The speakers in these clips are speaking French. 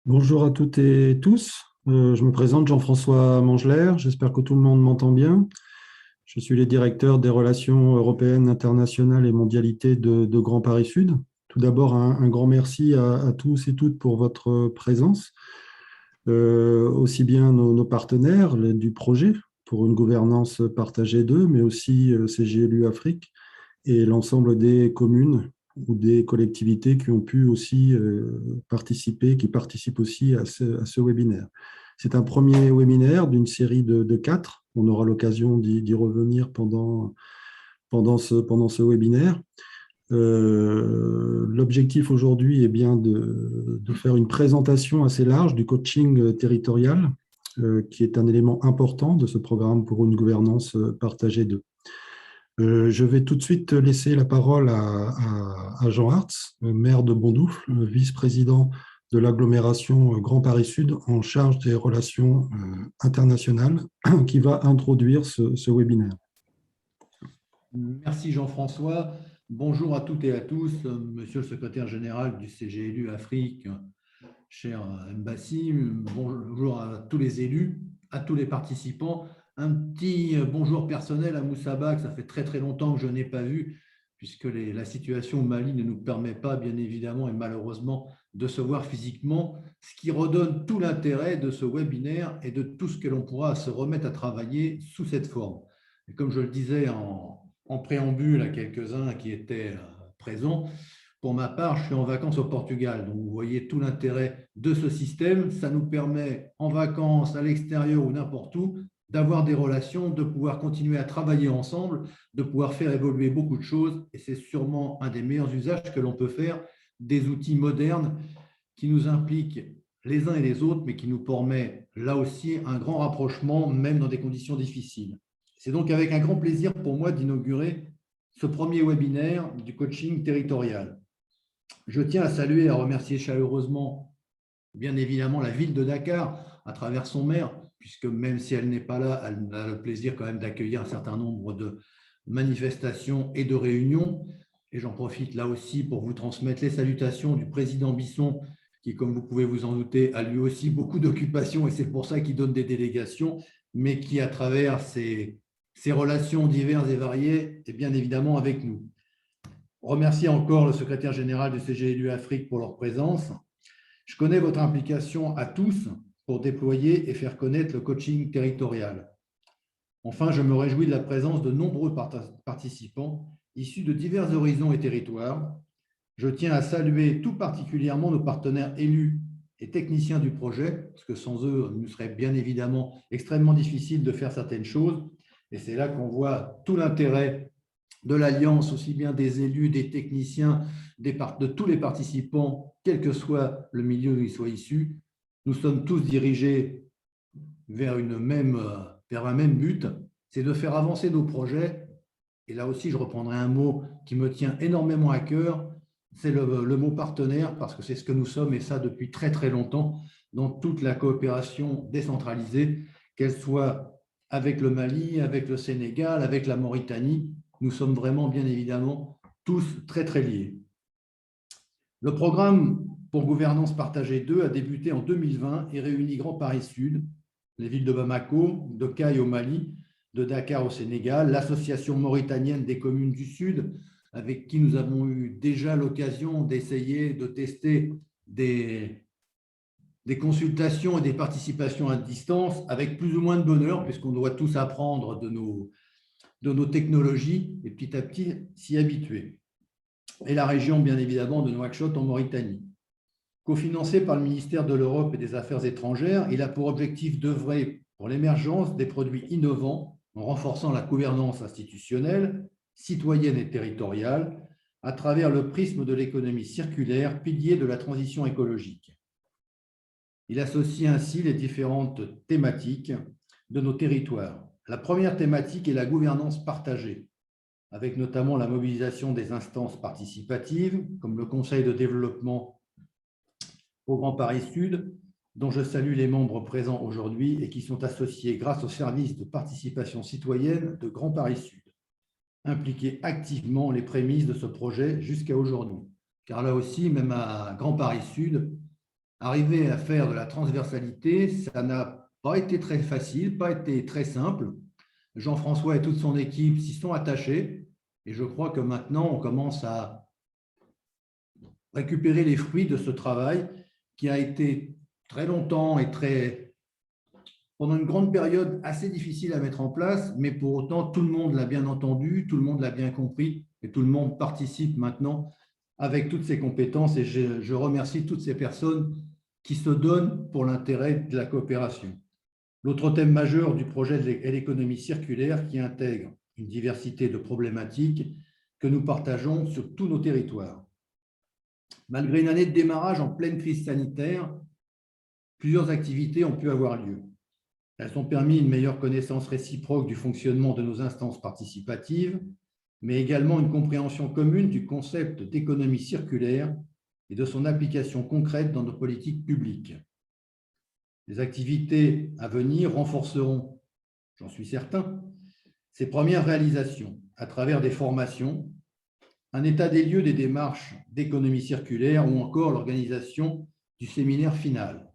Bonjour à toutes et tous. Je me présente Jean-François Mangelert. J'espère que tout le monde m'entend bien. Je suis le directeur des relations européennes, internationales et mondialité de Grand Paris Sud. Tout d'abord, un grand merci à tous et toutes pour votre présence, aussi bien nos partenaires du projet pour une gouvernance partagée d'eux, mais aussi CGLU Afrique et l'ensemble des communes ou des collectivités qui ont pu aussi participer, qui participent aussi à ce webinaire. C'est un premier webinaire d'une série de quatre. On aura l'occasion d'y revenir pendant ce webinaire. L'objectif aujourd'hui est bien de faire une présentation assez large du coaching territorial, qui est un élément important de ce programme pour une gouvernance partagée de. Je vais tout de suite laisser la parole à Jean Hartz, maire de Bondoufle, vice-président de l'agglomération Grand Paris Sud en charge des relations internationales, qui va introduire ce webinaire. Merci Jean-François. Bonjour à toutes et à tous. Monsieur le secrétaire général du CGLU Afrique, cher Mbassi, bonjour à tous les élus, à tous les participants. Un petit bonjour personnel à Moussaba, que ça fait très très longtemps que je n'ai pas vu, puisque la situation au Mali ne nous permet pas, bien évidemment et malheureusement, de se voir physiquement, ce qui redonne tout l'intérêt de ce webinaire et de tout ce que l'on pourra se remettre à travailler sous cette forme. Et comme je le disais en préambule à quelques-uns qui étaient présents, pour ma part, je suis en vacances au Portugal. Donc, vous voyez tout l'intérêt de ce système. Ça nous permet, en vacances, à l'extérieur ou n'importe où, d'avoir des relations, de pouvoir continuer à travailler ensemble, de pouvoir faire évoluer beaucoup de choses. Et c'est sûrement un des meilleurs usages que l'on peut faire des outils modernes qui nous impliquent les uns et les autres, mais qui nous permet là aussi un grand rapprochement, même dans des conditions difficiles. C'est donc avec un grand plaisir pour moi d'inaugurer ce premier webinaire du coaching territorial. Je tiens à saluer et à remercier chaleureusement, bien évidemment, la ville de Dakar, à travers son maire, puisque même si elle n'est pas là, elle a le plaisir quand même d'accueillir un certain nombre de manifestations et de réunions. Et j'en profite là aussi pour vous transmettre les salutations du président Bisson, qui, comme vous pouvez vous en douter, a lui aussi beaucoup d'occupations, et c'est pour ça qu'il donne des délégations, mais qui, à travers ses relations diverses et variées, est bien évidemment avec nous. Remercier encore le secrétaire général du CGLU Afrique pour leur présence. Je connais votre implication à tous pour déployer et faire connaître le coaching territorial. Enfin, je me réjouis de la présence de nombreux participants issus de divers horizons et territoires. Je tiens à saluer tout particulièrement nos partenaires élus et techniciens du projet, parce que sans eux, il nous serait bien évidemment extrêmement difficile de faire certaines choses. Et c'est là qu'on voit tout l'intérêt de l'Alliance, aussi bien des élus, des techniciens, de tous les participants, quel que soit le milieu où ils soient issus. Nous sommes tous dirigés vers un même but, c'est de faire avancer nos projets. Et là aussi, je reprendrai un mot qui me tient énormément à cœur, c'est le mot partenaire, parce que c'est ce que nous sommes, et ça depuis très très longtemps, dans toute la coopération décentralisée, qu'elle soit avec le Mali, avec le Sénégal, avec la Mauritanie. Nous sommes vraiment, bien évidemment, tous très très liés. Le programme pour gouvernance partagée 2 a débuté en 2020 et réunit Grand Paris Sud, les villes de Bamako, de Caille au Mali, de Dakar au Sénégal, l'association mauritanienne des communes du Sud, avec qui nous avons eu déjà l'occasion d'essayer de tester des consultations et des participations à distance, avec plus ou moins de bonheur, puisqu'on doit tous apprendre de nos technologies et petit à petit s'y habituer. Et la région, bien évidemment, de Nouakchott en Mauritanie. Cofinancé par le ministère de l'Europe et des Affaires étrangères, il a pour objectif d'œuvrer pour l'émergence des produits innovants en renforçant la gouvernance institutionnelle, citoyenne et territoriale à travers le prisme de l'économie circulaire, pilier de la transition écologique. Il associe ainsi les différentes thématiques de nos territoires. La première thématique est la gouvernance partagée, avec notamment la mobilisation des instances participatives, comme le Conseil de développement au Grand Paris Sud, dont je salue les membres présents aujourd'hui et qui sont associés grâce au service de participation citoyenne de Grand Paris Sud, impliqués activement les prémices de ce projet jusqu'à aujourd'hui. Car là aussi, même à Grand Paris Sud, Arriver à faire de la transversalité, ça n'a pas été très facile, pas été très simple. Jean-François et toute son équipe s'y sont attachés et je crois que maintenant, on commence à récupérer les fruits de ce travail qui a été très longtemps et pendant une grande période assez difficile à mettre en place, mais pour autant, tout le monde l'a bien entendu, tout le monde l'a bien compris et tout le monde participe maintenant avec toutes ses compétences et je remercie toutes ces personnes qui se donnent pour l'intérêt de la coopération. L'autre thème majeur du projet est l'économie circulaire qui intègre une diversité de problématiques que nous partageons sur tous nos territoires. Malgré une année de démarrage en pleine crise sanitaire, plusieurs activités ont pu avoir lieu. Elles ont permis une meilleure connaissance réciproque du fonctionnement de nos instances participatives, mais également une compréhension commune du concept d'économie circulaire et de son application concrète dans nos politiques publiques. Les activités à venir renforceront, j'en suis certain, ces premières réalisations à travers des formations, un état des lieux des démarches d'économie circulaire ou encore l'organisation du séminaire final,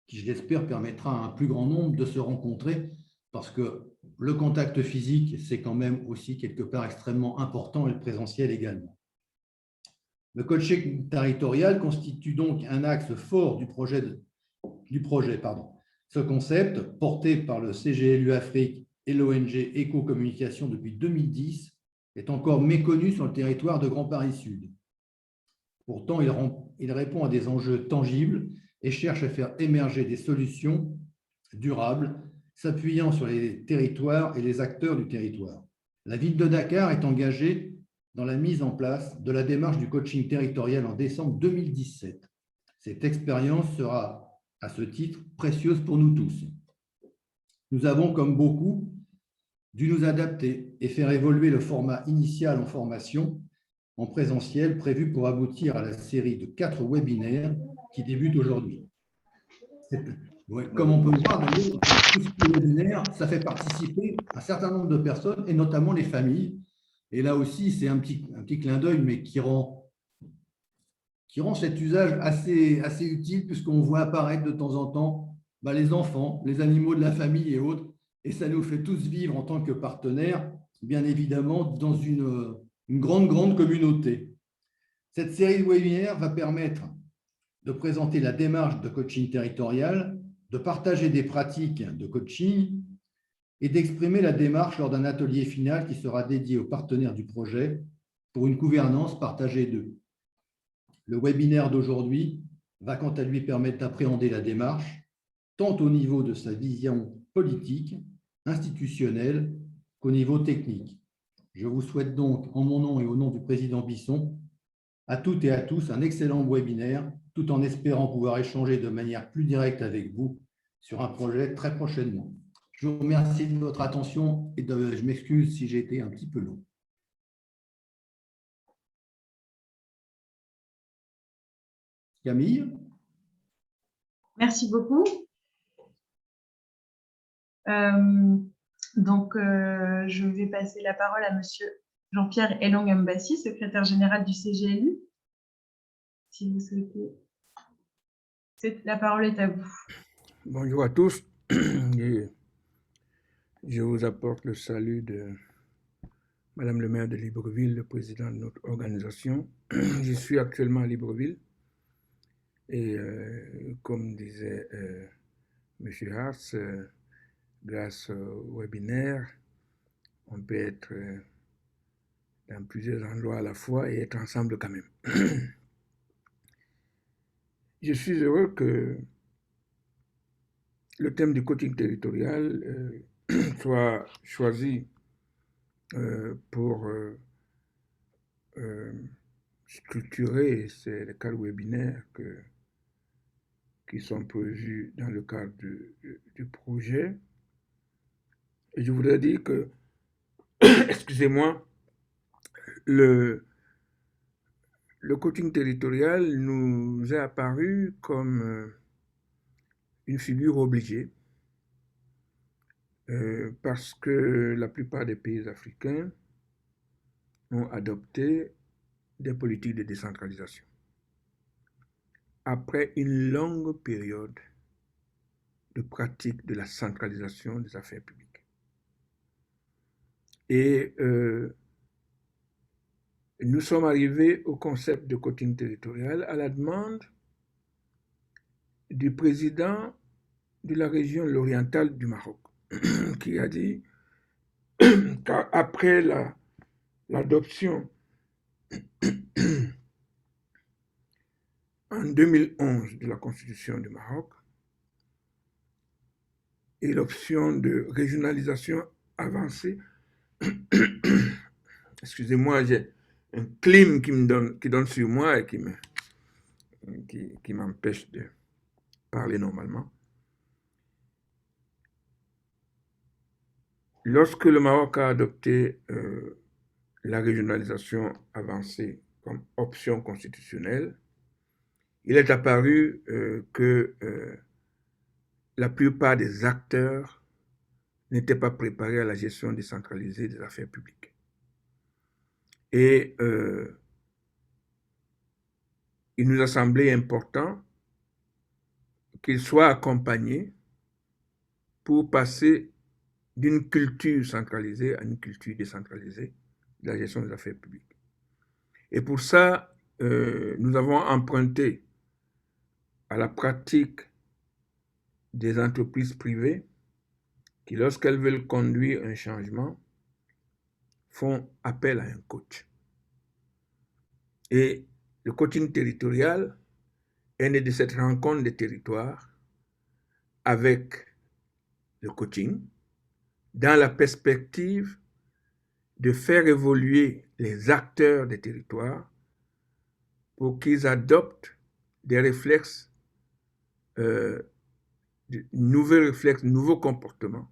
qui, je l'espère, permettra à un plus grand nombre de se rencontrer parce que le contact physique, c'est quand même aussi quelque part extrêmement important et le présentiel également. Le coaching territorial constitue donc un axe fort du projet. Ce concept, porté par le CGLU Afrique et l'ONG Éco-Communication depuis 2010, est encore méconnu sur le territoire de Grand Paris Sud. Pourtant, il répond à des enjeux tangibles et cherche à faire émerger des solutions durables, s'appuyant sur les territoires et les acteurs du territoire. La ville de Dakar est engagée dans la mise en place de la démarche du coaching territorial en décembre 2017. Cette expérience sera, à ce titre, précieuse pour nous tous. Nous avons, comme beaucoup, dû nous adapter et faire évoluer le format initial en formation en présentiel prévu pour aboutir à la série de 4 webinaires qui débutent aujourd'hui. Comme on peut le voir, d'ailleurs, tout ce webinaire, ça fait participer un certain nombre de personnes et notamment les familles. Et là aussi, c'est un petit clin d'œil, mais qui rend cet usage assez utile puisqu'on voit apparaître de temps en temps les enfants, les animaux de la famille et autres. Et ça nous fait tous vivre en tant que partenaires, bien évidemment, dans une grande communauté. Cette série de webinaires va permettre de présenter la démarche de coaching territorial, de partager des pratiques de coaching et d'exprimer la démarche lors d'un atelier final qui sera dédié aux partenaires du projet pour une gouvernance partagée d'eux. Le webinaire d'aujourd'hui va quant à lui permettre d'appréhender la démarche, tant au niveau de sa vision politique, institutionnelle, qu'au niveau technique. Je vous souhaite donc, en mon nom et au nom du président Bisson, à toutes et à tous un excellent webinaire, tout en espérant pouvoir échanger de manière plus directe avec vous sur un projet très prochainement. Je vous remercie de votre attention et je m'excuse si j'ai été un petit peu long. Camille? Merci beaucoup. Je vais passer la parole à Monsieur Jean-Pierre Elong Mbassi, secrétaire général du CGLU. Si vous souhaitez. La parole est à vous. Bonjour à tous. Je vous apporte le salut de Madame le maire de Libreville, le président de notre organisation. Je suis actuellement à Libreville et comme disait M. Hart, grâce au webinaire, on peut être dans plusieurs endroits à la fois et être ensemble quand même. Je suis heureux que le thème du coaching territorial soit choisi pour structurer ces 4 webinaires qui sont prévus dans le cadre du projet. Et je voudrais dire que, excusez-moi, le coaching territorial nous est apparu comme une figure obligée parce que la plupart des pays africains ont adopté des politiques de décentralisation. après une longue période de pratique de la centralisation des affaires publiques. Et nous sommes arrivés au concept de coaching territorial à la demande du président de la région l'orientale du Maroc, qui a dit qu'après l'adoption en 2011 de la Constitution du Maroc et l'option de régionalisation avancée, excusez-moi, j'ai un clim qui donne sur moi et qui m'empêche de parler normalement. Lorsque le Maroc a adopté la régionalisation avancée comme option constitutionnelle, il est apparu que la plupart des acteurs n'étaient pas préparés à la gestion décentralisée des affaires publiques. Et il nous a semblé important qu'ils soient accompagnés pour passer d'une culture centralisée à une culture décentralisée de la gestion des affaires publiques. Et pour ça, nous avons emprunté à la pratique des entreprises privées qui, lorsqu'elles veulent conduire un changement, font appel à un coach. Et le coaching territorial est né de cette rencontre des territoires avec le coaching dans la perspective de faire évoluer les acteurs des territoires pour qu'ils adoptent des réflexes, nouveaux comportements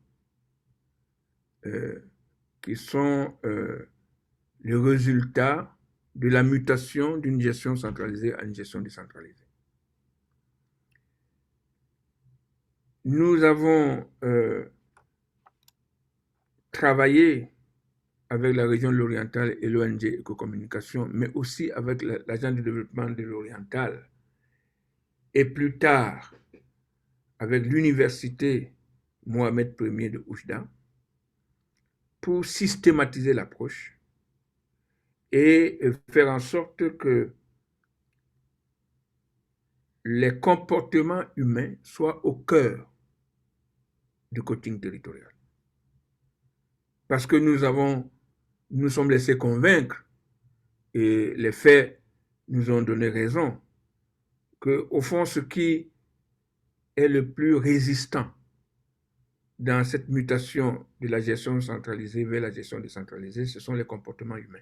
qui sont le résultat de la mutation d'une gestion centralisée à une gestion décentralisée. Nous avons travaillé avec la région de l'Oriental et l'ONG Éco-Communication, mais aussi avec l'Agence de développement de l'Oriental, et plus tard avec l'Université Mohamed Ier de Oujda, pour systématiser l'approche et faire en sorte que les comportements humains soient au cœur du coaching territorial. Parce que nous sommes laissés convaincre, et les faits nous ont donné raison, qu'au fond, ce qui est le plus résistant dans cette mutation de la gestion centralisée vers la gestion décentralisée, ce sont les comportements humains.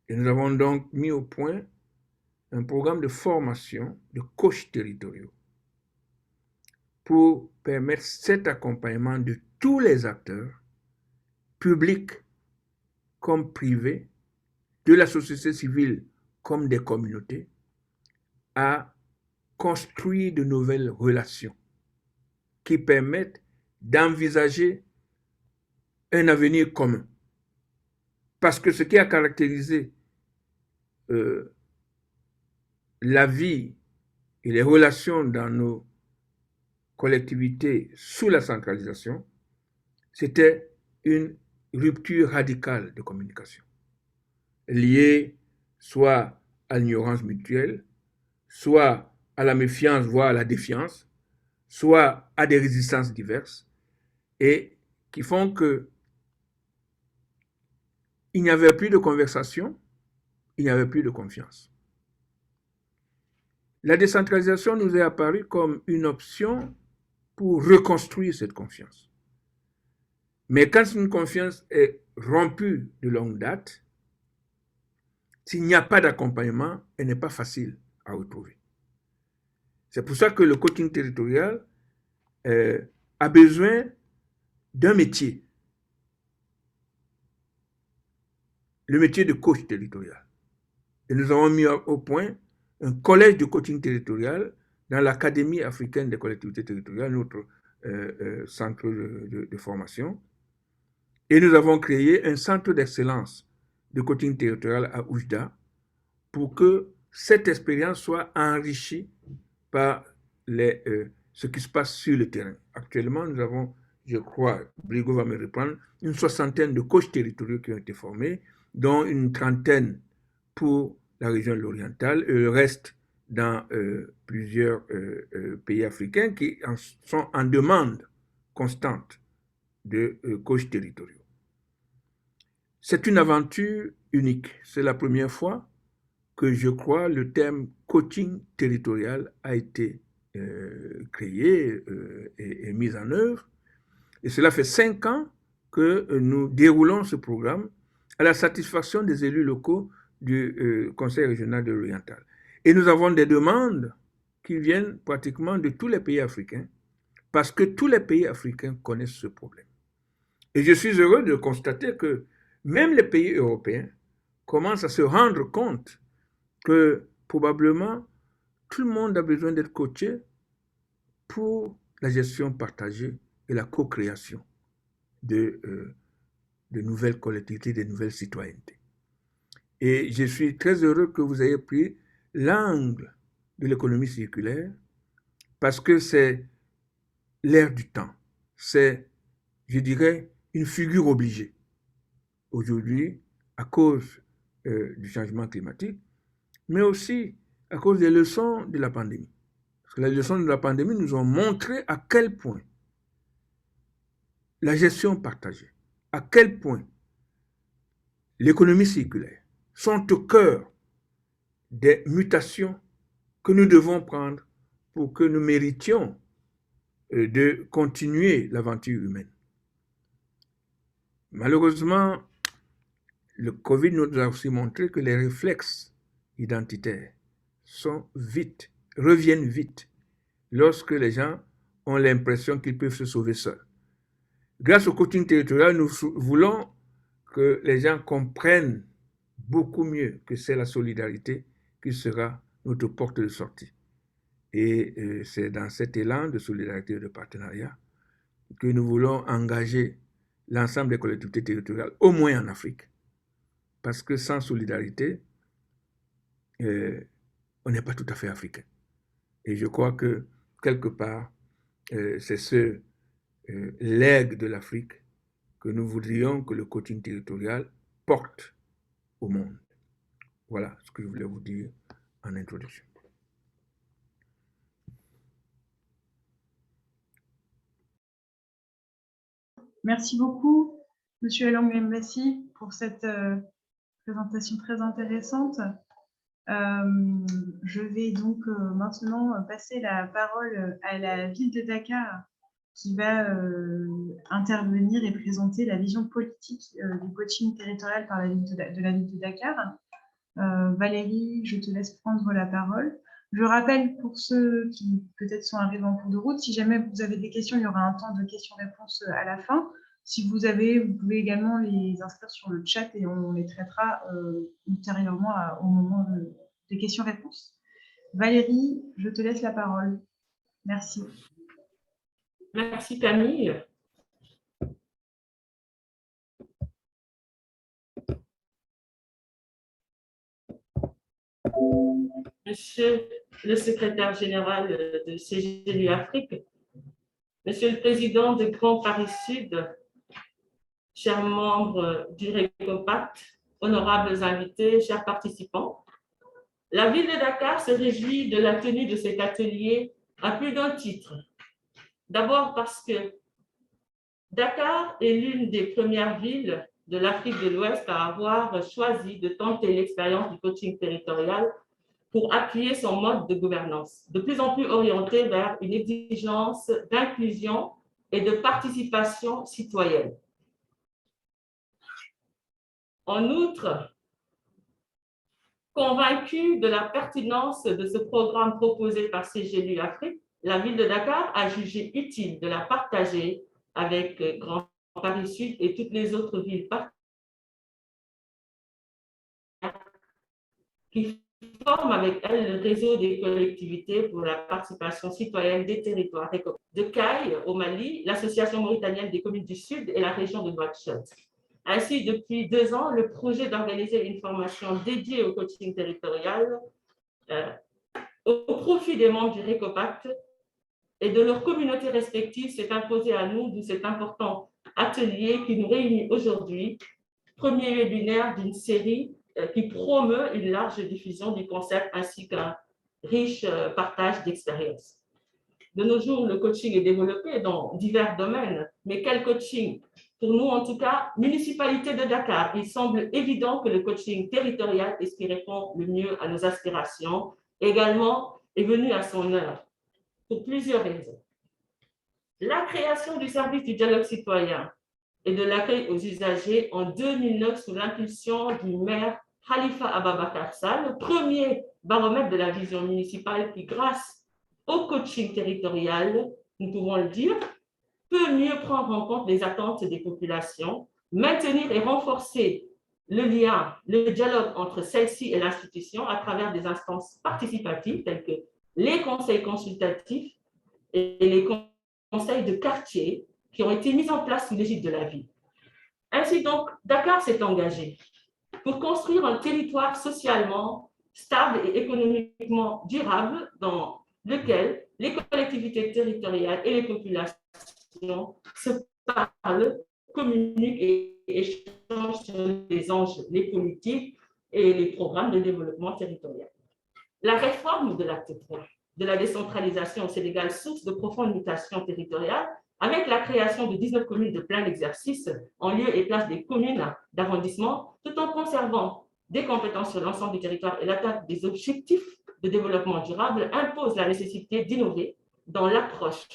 Et nous avons donc mis au point un programme de formation de coachs territoriaux pour permettre cet accompagnement de tous les acteurs, publics comme privés, de la société civile comme des communautés, à construire de nouvelles relations qui permettent d'envisager un avenir commun. Parce que ce qui a caractérisé la vie et les relations dans nos collectivités sous la centralisation, c'était une rupture radicale de communication, liée soit à l'ignorance mutuelle, soit à la méfiance, voire à la défiance, soit à des résistances diverses, et qui font que il n'y avait plus de conversation, il n'y avait plus de confiance. La décentralisation nous est apparue comme une option pour reconstruire cette confiance. Mais quand une confiance est rompue de longue date, s'il n'y a pas d'accompagnement, elle n'est pas facile à retrouver. C'est pour ça que le coaching territorial a besoin d'un métier. Le métier de coach territorial. Et nous avons mis au point un collège de coaching territorial dans l'Académie africaine des collectivités territoriales, notre centre de formation. Et nous avons créé un centre d'excellence de coaching territorial à Oujda pour que cette expérience soit enrichie par ce qui se passe sur le terrain. Actuellement, nous avons, je crois, Brigo va me reprendre, une 60aine de coachs territoriaux qui ont été formés, dont une 30aine pour la région de l'Oriental et le reste dans plusieurs pays africains qui sont en demande constante de coachs territoriaux. C'est une aventure unique. C'est la première fois que je crois le terme coaching territorial a été créé et mis en œuvre. Et cela fait 5 ans que nous déroulons ce programme à la satisfaction des élus locaux du Conseil régional de l'Oriental. Et nous avons des demandes qui viennent pratiquement de tous les pays africains, parce que tous les pays africains connaissent ce problème. Et je suis heureux de constater que même les pays européens commencent à se rendre compte que probablement tout le monde a besoin d'être coaché pour la gestion partagée et la co-création de nouvelles collectivités, de nouvelles citoyennetés. Et je suis très heureux que vous ayez pris l'angle de l'économie circulaire parce que c'est l'air du temps. C'est, je dirais, une figure obligée. Aujourd'hui, à cause du changement climatique, mais aussi à cause des leçons de la pandémie. Parce que les leçons de la pandémie nous ont montré à quel point la gestion partagée, à quel point l'économie circulaire sont au cœur des mutations que nous devons prendre pour que nous méritions de continuer l'aventure humaine. Malheureusement, le Covid nous a aussi montré que les réflexes identitaires reviennent vite lorsque les gens ont l'impression qu'ils peuvent se sauver seuls. Grâce au coaching territorial, nous voulons que les gens comprennent beaucoup mieux que c'est la solidarité qui sera notre porte de sortie. Et c'est dans cet élan de solidarité et de partenariat que nous voulons engager l'ensemble des collectivités territoriales, au moins en Afrique. Parce que sans solidarité, on n'est pas tout à fait africain. Et je crois que, quelque part, c'est ce legs de l'Afrique que nous voudrions que le coaching territorial porte au monde. Voilà ce que je voulais vous dire en introduction. Merci beaucoup, Monsieur Elong Mbassi, pour cette présentation très intéressante. Je vais donc maintenant passer la parole à la ville de Dakar qui va intervenir et présenter la vision politique du coaching territorial par la ville de la ville de Dakar. Valérie, je te laisse prendre la parole. Je rappelle pour ceux qui peut-être sont arrivés en cours de route, si jamais vous avez des questions, il y aura un temps de questions-réponses à la fin. Si vous pouvez également les inscrire sur le chat et on les traitera ultérieurement au moment des questions-réponses. Valérie, je te laisse la parole. Merci. Merci Camille. Monsieur le secrétaire général de CGLU Afrique, Monsieur le président de Grand Paris Sud, chers membres du RECOPACT, honorables invités, chers participants, la ville de Dakar se réjouit de la tenue de cet atelier à plus d'un titre. D'abord parce que Dakar est l'une des premières villes de l'Afrique de l'Ouest à avoir choisi de tenter l'expérience du coaching territorial pour appuyer son mode de gouvernance, de plus en plus orienté vers une exigence d'inclusion et de participation citoyenne. En outre, convaincue de la pertinence de ce programme proposé par CGLU Afrique, la ville de Dakar a jugé utile de la partager avec Grand Paris Sud et toutes les autres villes qui forment avec elle le réseau des collectivités pour la participation citoyenne des territoires. De Caille, au Mali, l'Association mauritanienne des communes du Sud et la région de Nouakchott. Ainsi, depuis 2 ans, le projet d'organiser une formation dédiée au coaching territorial au profit des membres du RECOPACT et de leurs communautés respectives s'est imposé à nous de cet important atelier qui nous réunit aujourd'hui, premier webinaire d'une série qui promeut une large diffusion du concept ainsi qu'un riche partage d'expériences. De nos jours, le coaching est développé dans divers domaines, mais quel coaching? Pour nous, en tout cas, municipalité de Dakar, il semble évident que le coaching territorial est ce qui répond le mieux à nos aspirations, également est venu à son heure, pour plusieurs raisons. La création du service du dialogue citoyen et de l'accueil aux usagers en 2009 sous l'impulsion du maire Khalifa Ababakar Sall, le premier baromètre de la vision municipale qui, grâce au coaching territorial, nous pouvons le dire, peut mieux prendre en compte les attentes des populations, maintenir et renforcer le lien, le dialogue entre celle-ci et l'institution à travers des instances participatives telles que les conseils consultatifs et les conseils de quartier qui ont été mis en place sous l'égide de la ville. Ainsi donc, Dakar s'est engagé pour construire un territoire socialement stable et économiquement durable dans lequel les collectivités territoriales et les populations se parlent, communiquent et échangent sur les enjeux, les politiques et les programmes de développement territorial. La réforme de l'acte 3 de la décentralisation au Sénégal, source de profondes mutations territoriales, avec la création de 19 communes de plein exercice en lieu et place des communes d'arrondissement, tout en conservant des compétences sur l'ensemble du territoire et l'atteinte des objectifs de développement durable, impose la nécessité d'innover dans l'approche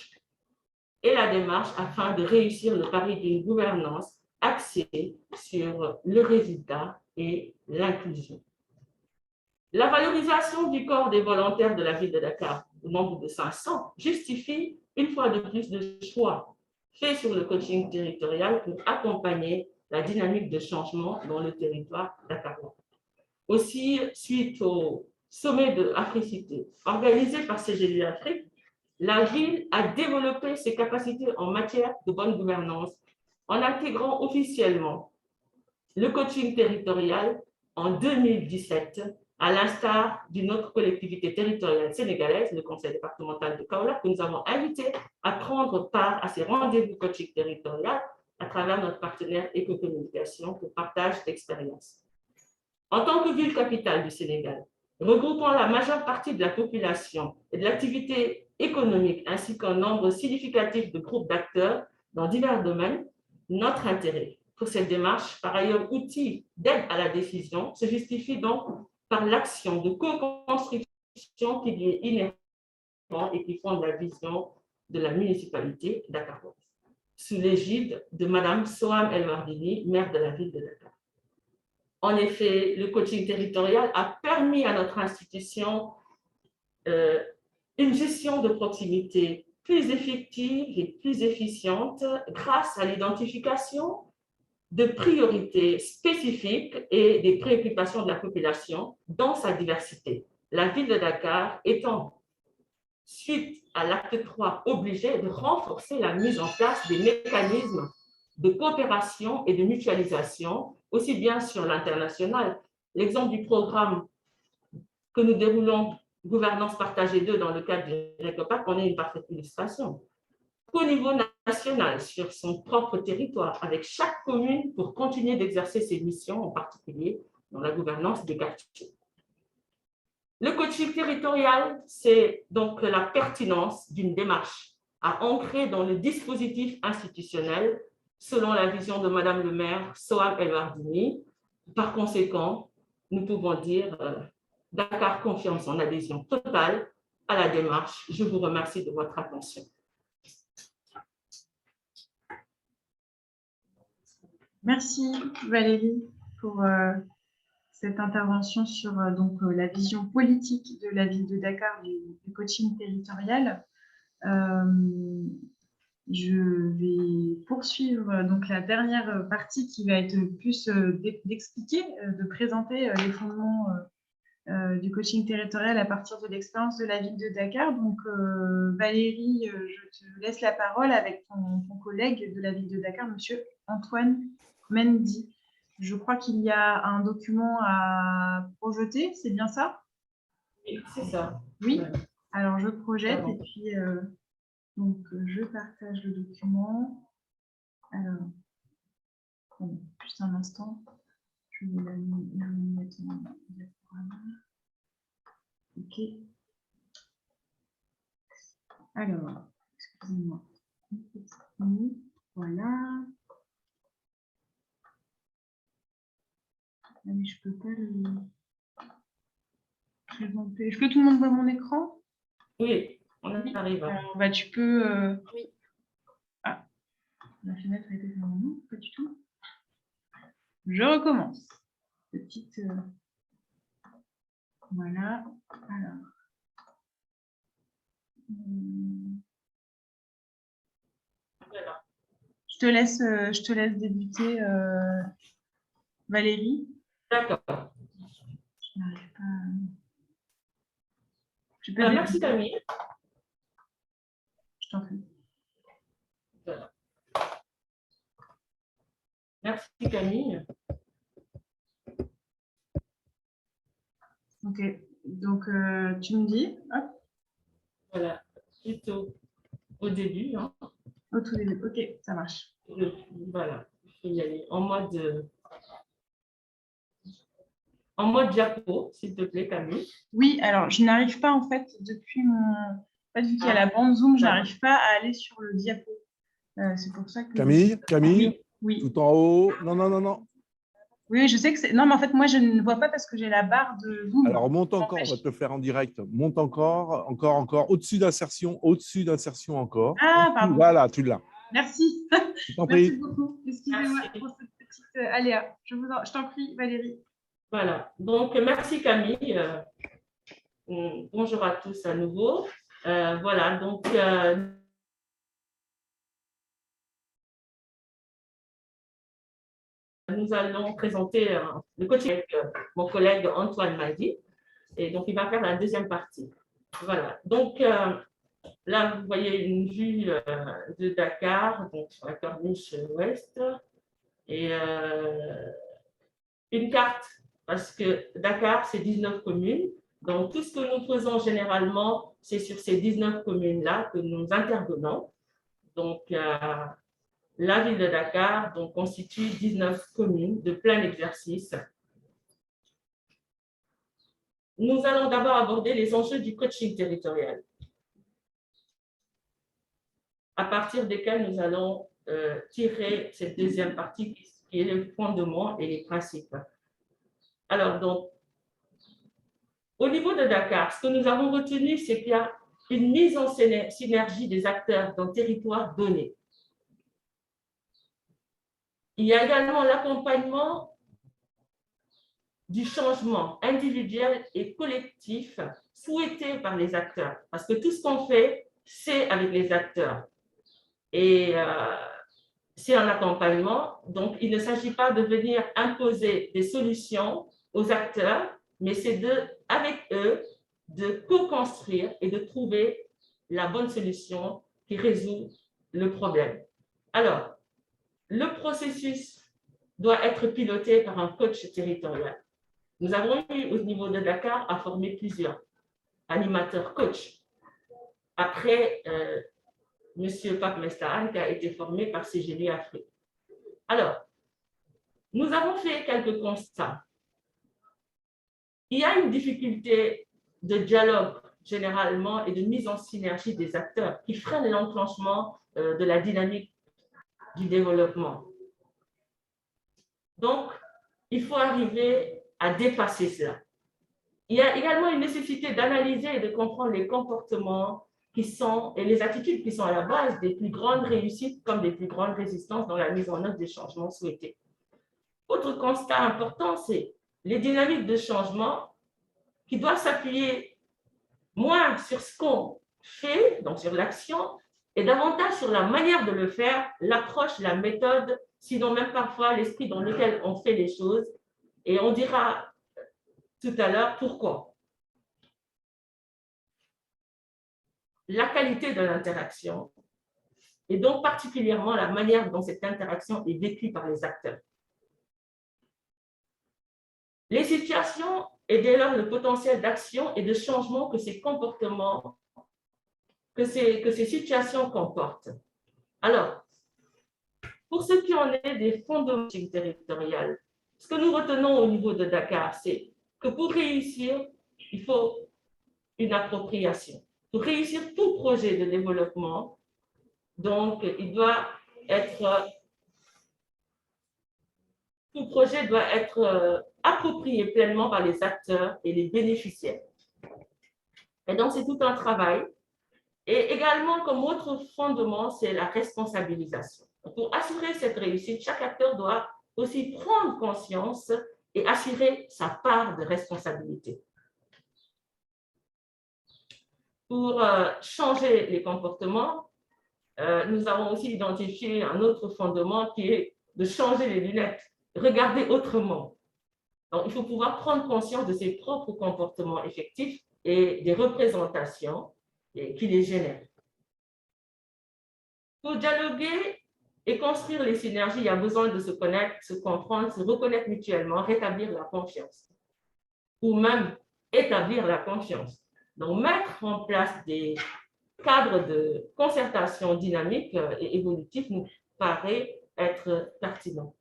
et la démarche afin de réussir le pari d'une gouvernance axée sur le résultat et l'inclusion. La valorisation du corps des volontaires de la ville de Dakar, au nombre de 500, justifie une fois de plus le choix fait sur le coaching territorial pour accompagner la dynamique de changement dans le territoire dakarois. Aussi, suite au sommet de Africité organisé par CGLU Afrique, la ville a développé ses capacités en matière de bonne gouvernance en intégrant officiellement le coaching territorial en 2017, à l'instar d'une autre collectivité territoriale sénégalaise, le conseil départemental de Kaolack, que nous avons invité à prendre part à ces rendez-vous coaching territorial à travers notre partenaire Éco-Communication pour partage d'expériences. En tant que ville capitale du Sénégal, regroupant la majeure partie de la population et de l'activité économique, ainsi qu'un nombre significatif de groupes d'acteurs dans divers domaines, notre intérêt pour cette démarche, par ailleurs outil d'aide à la décision, se justifie donc par l'action de co-construction qui lui est inhérente et qui fonde la vision de la municipalité dakaroise, sous l'égide de Madame Soham El Wardini, maire de la ville de Dakar. En effet, le coaching territorial a permis à notre institution une gestion de proximité plus effective et plus efficiente grâce à l'identification de priorités spécifiques et des préoccupations de la population dans sa diversité. La ville de Dakar étant, suite à l'acte 3, obligée de renforcer la mise en place des mécanismes de coopération et de mutualisation, aussi bien sur l'international. L'exemple du programme que nous déroulons, Gouvernance partagée 2, dans le cadre du RECOPAC, en est une parfaite illustration. Qu'au niveau national, sur son propre territoire, avec chaque commune pour continuer d'exercer ses missions, en particulier dans la gouvernance des quartiers. Le coaching territorial, c'est donc la pertinence d'une démarche à ancrer dans le dispositif institutionnel selon la vision de Madame le maire Soham El Wardini. Par conséquent, nous pouvons dire Dakar confirme son adhésion totale à la démarche. Je vous remercie de votre attention. Merci Valérie pour cette intervention sur la vision politique de la ville de Dakar du coaching territorial. Je vais poursuivre donc la dernière partie qui va être plus d'expliquer, de présenter les fondements du coaching territorial à partir de l'expérience de la ville de Dakar. Donc Valérie, je te laisse la parole avec ton collègue de la ville de Dakar, Monsieur Antoine Mendy. Je crois qu'il y a un document à projeter, c'est bien ça? C'est ça. Oui. Ouais. Alors, je projette Pardon. et puis donc, je partage le document. Alors, bon, juste un instant. Je vais mettre mon diaporama. OK. Alors, excusez-moi. Une petite minute. Voilà. Ah, mais je ne peux pas le présenter. Est-ce que tout le monde voit mon écran? Oui, on Oui. arrive. Alors, bah, tu peux. Oui. Ah, la fenêtre a été fermée. Non, pas du tout. Je recommence. Petite. Voilà. Alors. Voilà. Je te laisse débuter, Valérie. D'accord. Je n'arrive pas. Tu peux Merci Camille. Je t'en prie. Voilà. Merci Camille. Ok. Donc, tu me dis. Hop. Voilà. Plutôt au début. Hein. Au tout début. Ok, ça marche. Voilà. Il faut y aller en mode diapo, s'il te plaît, Camille. Oui, alors je n'arrive pas en fait depuis mon. En fait, vu qu'il y a la bande Zoom, je n'arrive pas à aller sur le diapo. C'est pour ça que. Camille, oui. Tout en haut. Non. Oui, je sais que c'est. Non, mais en fait, moi, je ne vois pas parce que j'ai la barre de Zoom. Alors, monte encore, on va te le faire en direct. Monte encore. Au-dessus d'insertion encore. Ah, pardon. Voilà, tu l'as. Merci. Je t'en Merci prie. beaucoup. Excusez-moi pour cette petite aléa. Je t'en prie, Valérie. Voilà. Donc, merci Camille. Bonjour à tous à nouveau. Voilà, donc nous allons présenter le coaching avec mon collègue Antoine Madi. Et donc, il va faire la deuxième partie. Voilà. Donc, là, vous voyez une vue de Dakar, donc sur la corniche ouest. Et une carte, parce que Dakar, c'est 19 communes. Donc, tout ce que nous faisons généralement, c'est sur ces 19 communes-là que nous intervenons. Donc, la ville de Dakar donc, constitue 19 communes de plein exercice. Nous allons d'abord aborder les enjeux du coaching territorial, à partir desquels nous allons tirer cette deuxième partie qui est le fondement et les principes. Alors, donc, au niveau de Dakar, ce que nous avons retenu, c'est qu'il y a une mise en synergie des acteurs d'un territoire donné. Il y a également l'accompagnement du changement individuel et collectif souhaité par les acteurs. Parce que tout ce qu'on fait, c'est avec les acteurs. Et c'est un accompagnement. Donc, il ne s'agit pas de venir imposer des solutions aux acteurs, mais c'est avec eux, de co-construire et de trouver la bonne solution qui résout le problème. Alors, le processus doit être piloté par un coach territorial. Nous avons eu au niveau de Dakar à former plusieurs animateurs coachs. Après, M. Pape Mestahan qui a été formé par CGLU Afrique. Alors, nous avons fait quelques constats. Il y a une difficulté de dialogue généralement et de mise en synergie des acteurs qui freine l'enclenchement de la dynamique du développement. Donc, il faut arriver à dépasser cela. Il y a également une nécessité d'analyser et de comprendre les comportements qui sont et les attitudes qui sont à la base des plus grandes réussites comme des plus grandes résistances dans la mise en œuvre des changements souhaités. Autre constat important, c'est les dynamiques de changement qui doivent s'appuyer moins sur ce qu'on fait, donc sur l'action, et davantage sur la manière de le faire, l'approche, la méthode, sinon même parfois l'esprit dans lequel on fait les choses. Et on dira tout à l'heure pourquoi. La qualité de l'interaction, et donc particulièrement la manière dont cette interaction est vécue par les acteurs. Les situations et dès lors le potentiel d'action et de changement que ces comportements, que ces situations comportent. Alors, pour ce qui en est des fondements territoriales, ce que nous retenons au niveau de Dakar, c'est que pour réussir, il faut une appropriation. Pour réussir tout projet de développement, donc tout projet doit être approprié pleinement par les acteurs et les bénéficiaires. Et donc, c'est tout un travail. Et également, comme autre fondement, c'est la responsabilisation. Pour assurer cette réussite, chaque acteur doit aussi prendre conscience et assurer sa part de responsabilité. Pour changer les comportements, nous avons aussi identifié un autre fondement qui est de changer les lunettes, regarder autrement. Donc, il faut pouvoir prendre conscience de ses propres comportements effectifs et des représentations qui les génèrent. Pour dialoguer et construire les synergies, il y a besoin de se connaître, se comprendre, se reconnaître mutuellement, rétablir la confiance ou même établir la confiance. Donc, mettre en place des cadres de concertation dynamique et évolutif nous paraît être pertinent.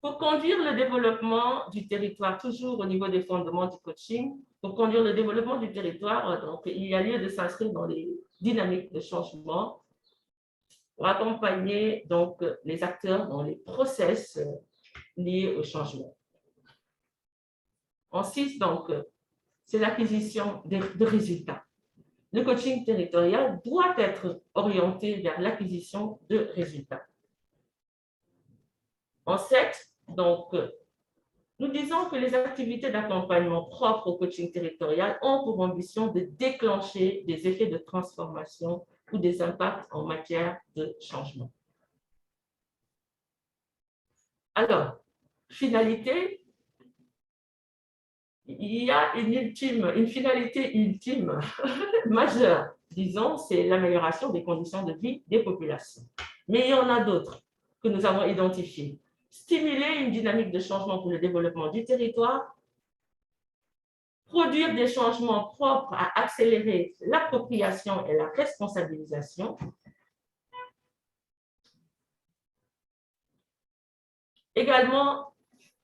Pour conduire le développement du territoire, toujours au niveau des fondements du coaching, pour conduire le développement du territoire, donc, il y a lieu de s'inscrire dans les dynamiques de changement pour accompagner donc, les acteurs dans les process liés au changement. En 6, donc, c'est l'acquisition de résultats. Le coaching territorial doit être orienté vers l'acquisition de résultats. En 7, donc, nous disons que les activités d'accompagnement propres au coaching territorial ont pour ambition de déclencher des effets de transformation ou des impacts en matière de changement. Alors, finalité, il y a une finalité ultime majeure, disons, c'est l'amélioration des conditions de vie des populations. Mais il y en a d'autres que nous avons identifiées. Stimuler une dynamique de changement pour le développement du territoire, produire des changements propres à accélérer l'appropriation et la responsabilisation, également,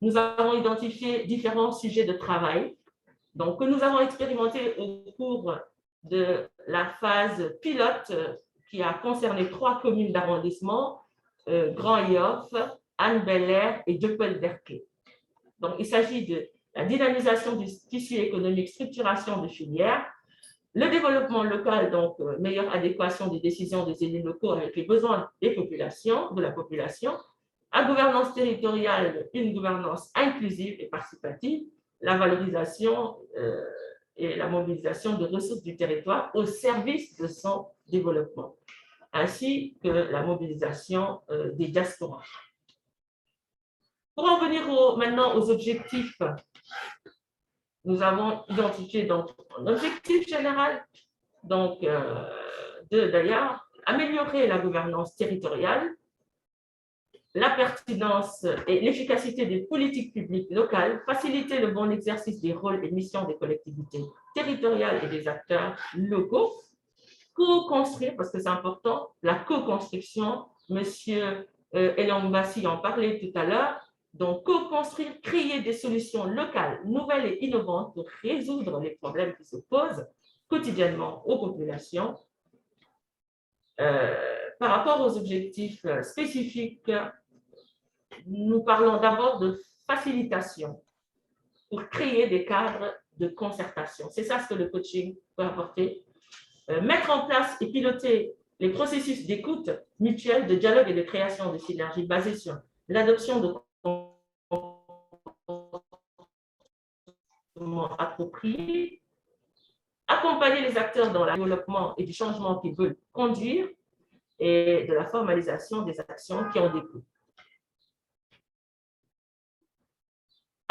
nous avons identifié différents sujets de travail donc, que nous avons expérimentés au cours de la phase pilote qui a concerné 3 communes d'arrondissement, Grand Yoff, Anne-Belair et Dieuppeul-Derklé. Donc, il s'agit de la dynamisation du tissu économique, structuration de filières, le développement local, donc meilleure adéquation des décisions des élus locaux avec les besoins des populations, de la population, à gouvernance territoriale, une gouvernance inclusive et participative, la valorisation et la mobilisation de ressources du territoire au service de son développement, ainsi que la mobilisation des diasporas. Pour en venir maintenant aux objectifs, nous avons identifié donc un objectif général, donc d'ailleurs améliorer la gouvernance territoriale, la pertinence et l'efficacité des politiques publiques locales, faciliter le bon exercice des rôles et missions des collectivités territoriales et des acteurs locaux, co-construire, parce que c'est important, la co-construction, monsieur Elan Mbassi en parlait tout à l'heure, donc co-construire, créer des solutions locales, nouvelles et innovantes pour résoudre les problèmes qui se posent quotidiennement aux populations. Par rapport aux objectifs spécifiques, nous parlons d'abord de facilitation pour créer des cadres de concertation. C'est ça ce que le coaching peut apporter. Mettre en place et piloter les processus d'écoute mutuelle, de dialogue et de création de synergies basées sur l'adoption de comportements appropriés, accompagner les acteurs dans le développement et du changement qu'ils veulent conduire et de la formalisation des actions qui en découlent.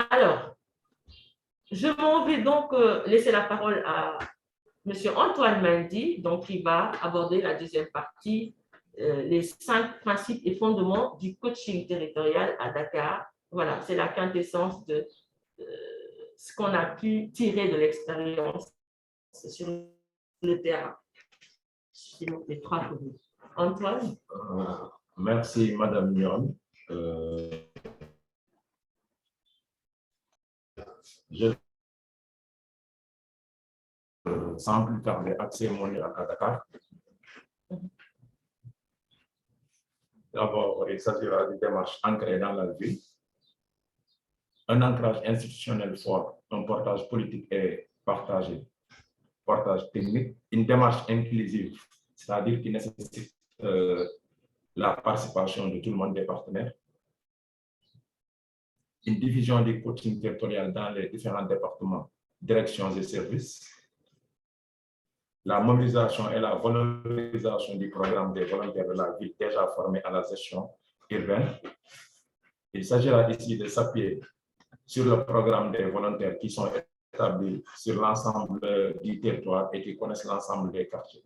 Alors, je m'en vais donc laisser la parole à M. Antoine Mendy, donc qui va aborder la deuxième partie, les 5 principes et fondements du coaching territorial à Dakar, voilà, c'est la quintessence de ce qu'on a pu tirer de l'expérience sur le terrain. Les trois communes. Antoine? Merci, Madame Nyon. Je sans plus tarder accès à Dakar. D'abord, il s'agira d'une démarche ancrée dans la ville, un ancrage institutionnel fort, un portage politique et partagé, portage technique, une démarche inclusive, c'est-à-dire qui nécessite la participation de tout le monde des partenaires, une division des coachings territoriales dans les différents départements, directions et services, la mobilisation et la valorisation du programme des volontaires de la ville déjà formés à la gestion urbaine. Il s'agira ici de s'appuyer sur le programme des volontaires qui sont établis sur l'ensemble du territoire et qui connaissent l'ensemble des quartiers.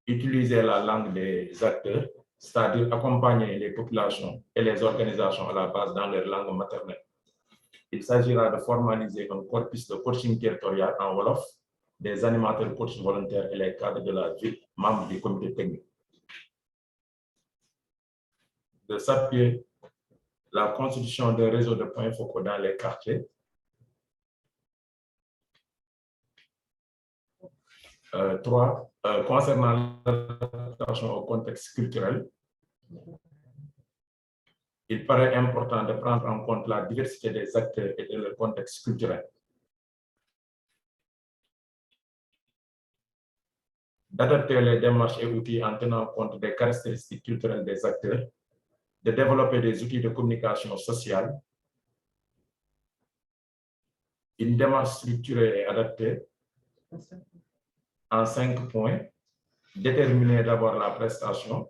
Utiliser la langue des acteurs, c'est-à-dire accompagner les populations et les organisations à la base dans leur langue maternelle. Il s'agira de formaliser un corpus de coaching territorial en Wolof, des animateurs coachs volontaires et les cadres de la ville, membres du comité technique. De s'appuyer la constitution d'un réseau de points focaux dans les quartiers. 3. Concernant l'adaptation au contexte culturel, il paraît important de prendre en compte la diversité des acteurs et de leur contexte culturel. D'adapter les démarches et outils en tenant compte des caractéristiques culturelles des acteurs, de développer des outils de communication sociale, une démarche structurée et adaptée en 5 points, déterminer d'abord la prestation,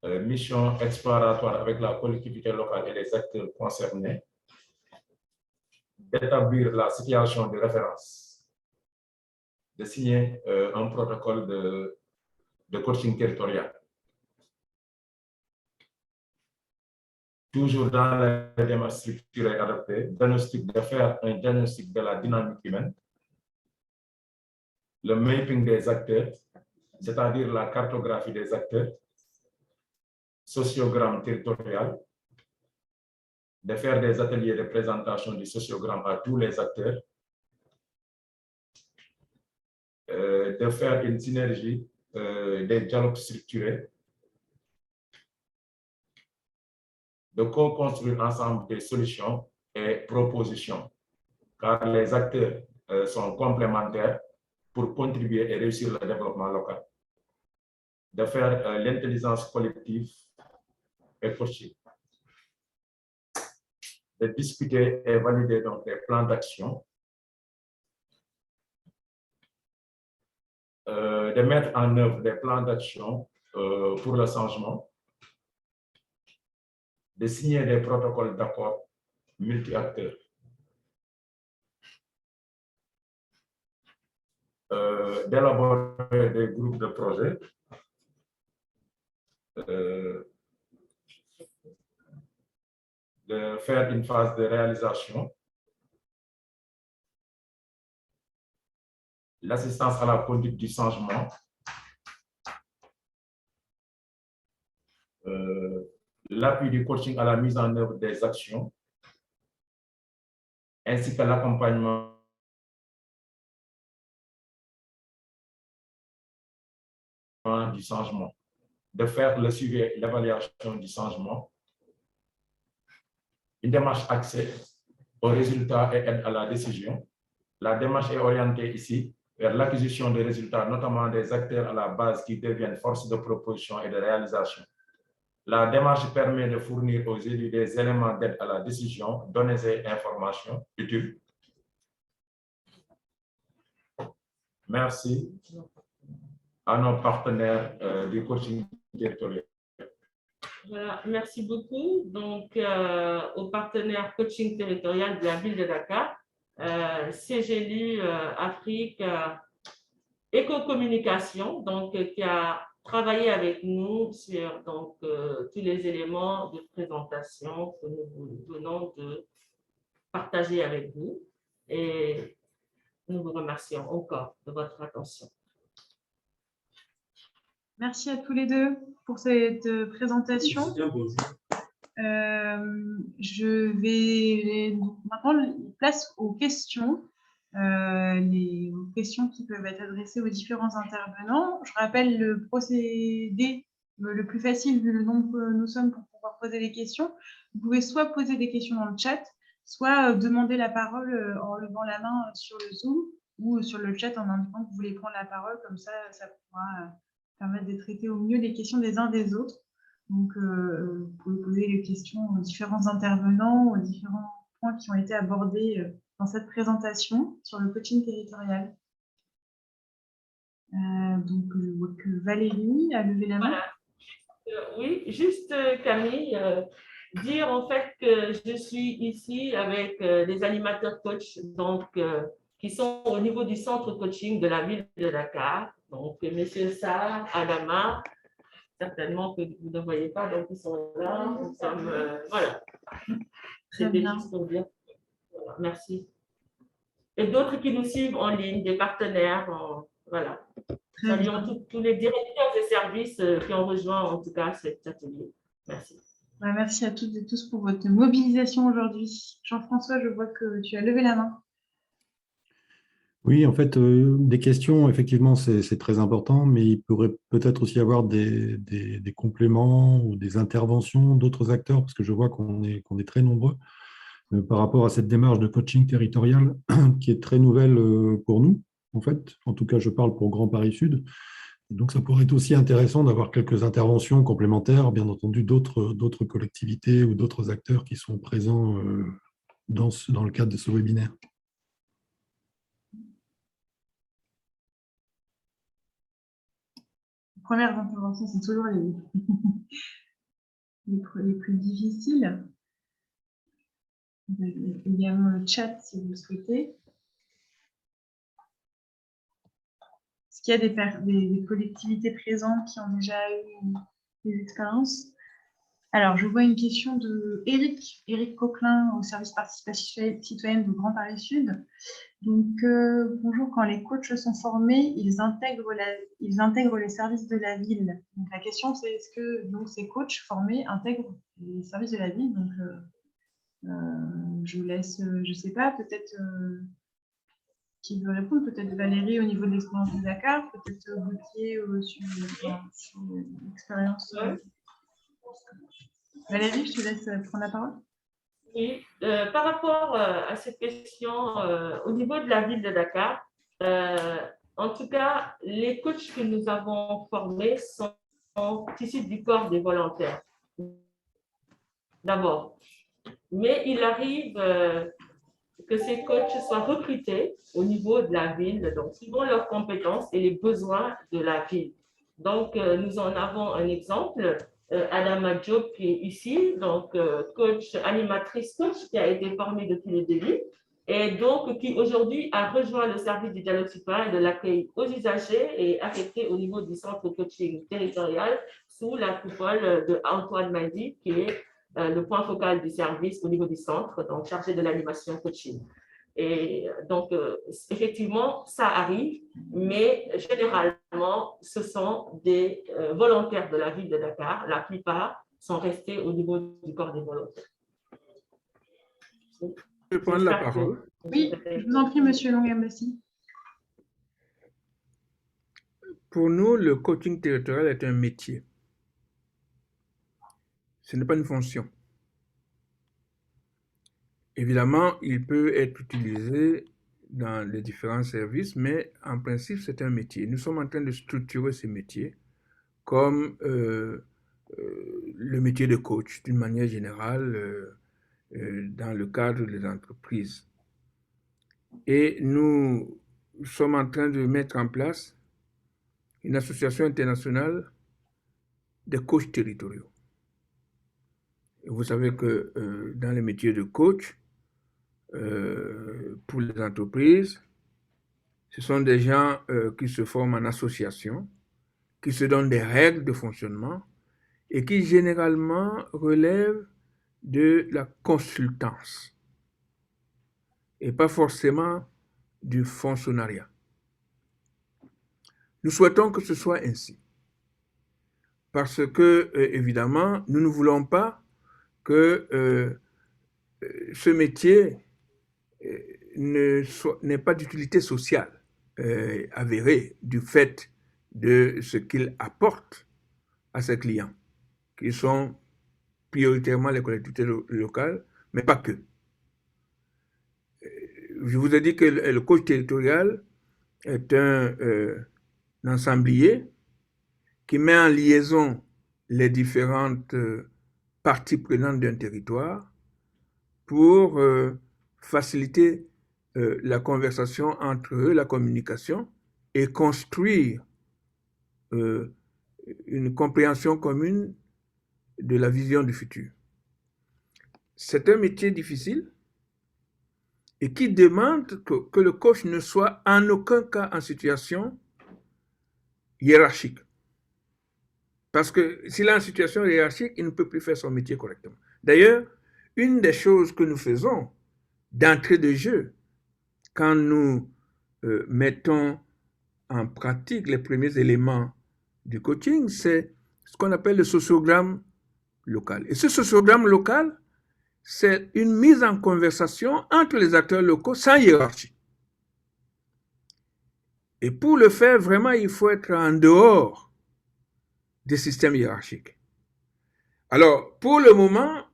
mission exploratoire avec la collectivité locale et les acteurs concernés, d'établir la situation de référence, de signer un protocole de coaching territorial. Toujours dans la démarche structurée adaptée, de faire un diagnostic de la dynamique humaine, le mapping des acteurs, c'est-à-dire la cartographie des acteurs, sociogramme territorial, de faire des ateliers de présentation du sociogramme à tous les acteurs, de faire une synergie des dialogues structurés, de co-construire ensemble des solutions et propositions, car les acteurs sont complémentaires pour contribuer et réussir le développement local. De faire l'intelligence collective et coaching. De discuter et valider donc des plans d'action. De mettre en œuvre des plans d'action pour le changement. De signer des protocoles d'accord multi-acteurs. D'élaborer des groupes de projets. De faire une phase de réalisation. L'assistance à la conduite du changement. L'appui du coaching à la mise en œuvre des actions, ainsi que l'accompagnement du changement, de faire le suivi et l'évaluation du changement, une démarche accès aux résultats et aide à la décision. La démarche est orientée ici vers l'acquisition des résultats, notamment des acteurs à la base qui deviennent force de proposition et de réalisation. La démarche permet de fournir aux élus des éléments d'aide à la décision, données et informations utiles. Merci à nos partenaires du coaching territorial. Voilà, merci beaucoup. Donc, aux partenaires coaching territorial de la ville de Dakar, CGLU Afrique, Éco-Communication, donc qui a travailler avec nous sur donc, tous les éléments de présentation que nous vous venons de partager avec vous. Et nous vous remercions encore de votre attention. Merci à tous les deux pour cette présentation. Je vais maintenant place aux questions. Les questions qui peuvent être adressées aux différents intervenants. Je rappelle le procédé le plus facile vu le nombre que nous sommes pour pouvoir poser des questions. Vous pouvez soit poser des questions dans le chat, soit demander la parole en levant la main sur le Zoom ou sur le chat en indiquant que vous voulez prendre la parole. Comme ça, ça pourra permettre de traiter au mieux les questions des uns des autres. Donc, vous pouvez poser les questions aux différents intervenants, aux différents points qui ont été abordés dans cette présentation sur le coaching territorial. Donc, je vois que Valérie a levé la main. Voilà. Oui, juste Camille, dire en fait que je suis ici avec des animateurs coach donc, qui sont au niveau du centre coaching de la ville de Dakar. Donc, M. Sarr, Adama, certainement que vous ne voyez pas, donc ils sont là. Nous sommes, voilà. C'était juste pour dire. Voilà, merci. Et d'autres qui nous suivent en ligne, des partenaires, voilà. Saluons tous les directeurs des services qui ont rejoint en tout cas cet atelier. Merci. Merci à toutes et tous pour votre mobilisation aujourd'hui. Jean-François, je vois que tu as levé la main. Oui, en fait, des questions, effectivement, c'est très important, mais il pourrait peut-être aussi y avoir des compléments ou des interventions d'autres acteurs, parce que je vois qu'on est très nombreux par rapport à cette démarche de coaching territorial qui est très nouvelle pour nous, en fait. En tout cas, je parle pour Grand Paris Sud. Donc, ça pourrait être aussi intéressant d'avoir quelques interventions complémentaires, bien entendu, d'autres collectivités ou d'autres acteurs qui sont présents dans le cadre de ce webinaire. Les premières interventions sont toujours les plus difficiles. Vous avez également le chat si vous le souhaitez. Est-ce qu'il y a des collectivités présentes qui ont déjà eu des expériences? Alors, je vois une question de Éric Coquelin au service participation citoyenne de Grand Paris Sud. Donc, bonjour, quand les coachs sont formés, ils intègrent les services de la ville. Donc, la question, c'est est-ce que donc, ces coachs formés intègrent les services de la ville? Donc, je vous laisse, je ne sais pas, peut-être qui veut répondre, peut-être Valérie au niveau de l'expérience de Dakar, peut-être Gauthier sur l'expérience. Valérie, je te laisse prendre la parole. Oui, par rapport à cette question, au niveau de la ville de Dakar, en tout cas, les coachs que nous avons formés sont issus du corps des volontaires, d'abord. Mais il arrive que ces coachs soient recrutés au niveau de la ville, donc suivant leurs compétences et les besoins de la ville. Donc, nous en avons un exemple. Adama Diop qui est ici, donc coach, animatrice coach qui a été formée depuis le début et donc qui aujourd'hui a rejoint le service du dialogue citoyen et de l'accueil aux usagers et affecté au niveau du centre coaching territorial sous la coupole de Antoine Mendy qui est le point focal du service au niveau du centre, donc chargé de l'animation coaching. Et donc, effectivement, ça arrive, mais généralement, ce sont des volontaires de la ville de Dakar. La plupart sont restés au niveau du corps des volontaires. Je peux prendre la parole. Oui, je vous en prie, monsieur Longambassy. Pour nous, le coaching territorial est un métier. Ce n'est pas une fonction. Évidemment, il peut être utilisé dans les différents services, mais en principe, c'est un métier. Nous sommes en train de structurer ces métiers comme le métier de coach, d'une manière générale, dans le cadre des entreprises. Et nous sommes en train de mettre en place une association internationale des coachs territoriaux. Et vous savez que dans les métiers de coach, pour les entreprises, ce sont des gens qui se forment en association, qui se donnent des règles de fonctionnement et qui généralement relèvent de la consultance et pas forcément du fonctionnariat. Nous souhaitons que ce soit ainsi parce que, évidemment, nous ne voulons pas que ce métier n'ait pas d'utilité sociale avérée du fait de ce qu'il apporte à ses clients, qui sont prioritairement les collectivités locales, mais pas que. Je vous ai dit que le coach territorial est un ensemblier qui met en liaison les différentes parties prenantes d'un territoire pour faciliter la conversation entre eux, la communication, et construire une compréhension commune de la vision du futur. C'est un métier difficile et qui demande que le coach ne soit en aucun cas en situation hiérarchique. Parce que s'il est en situation hiérarchique, il ne peut plus faire son métier correctement. D'ailleurs, une des choses que nous faisons d'entrée de jeu, quand nous mettons en pratique les premiers éléments du coaching, c'est ce qu'on appelle le sociogramme local. Et ce sociogramme local, c'est une mise en conversation entre les acteurs locaux sans hiérarchie. Et pour le faire, vraiment, il faut être en dehors des systèmes hiérarchiques. Alors, pour le moment,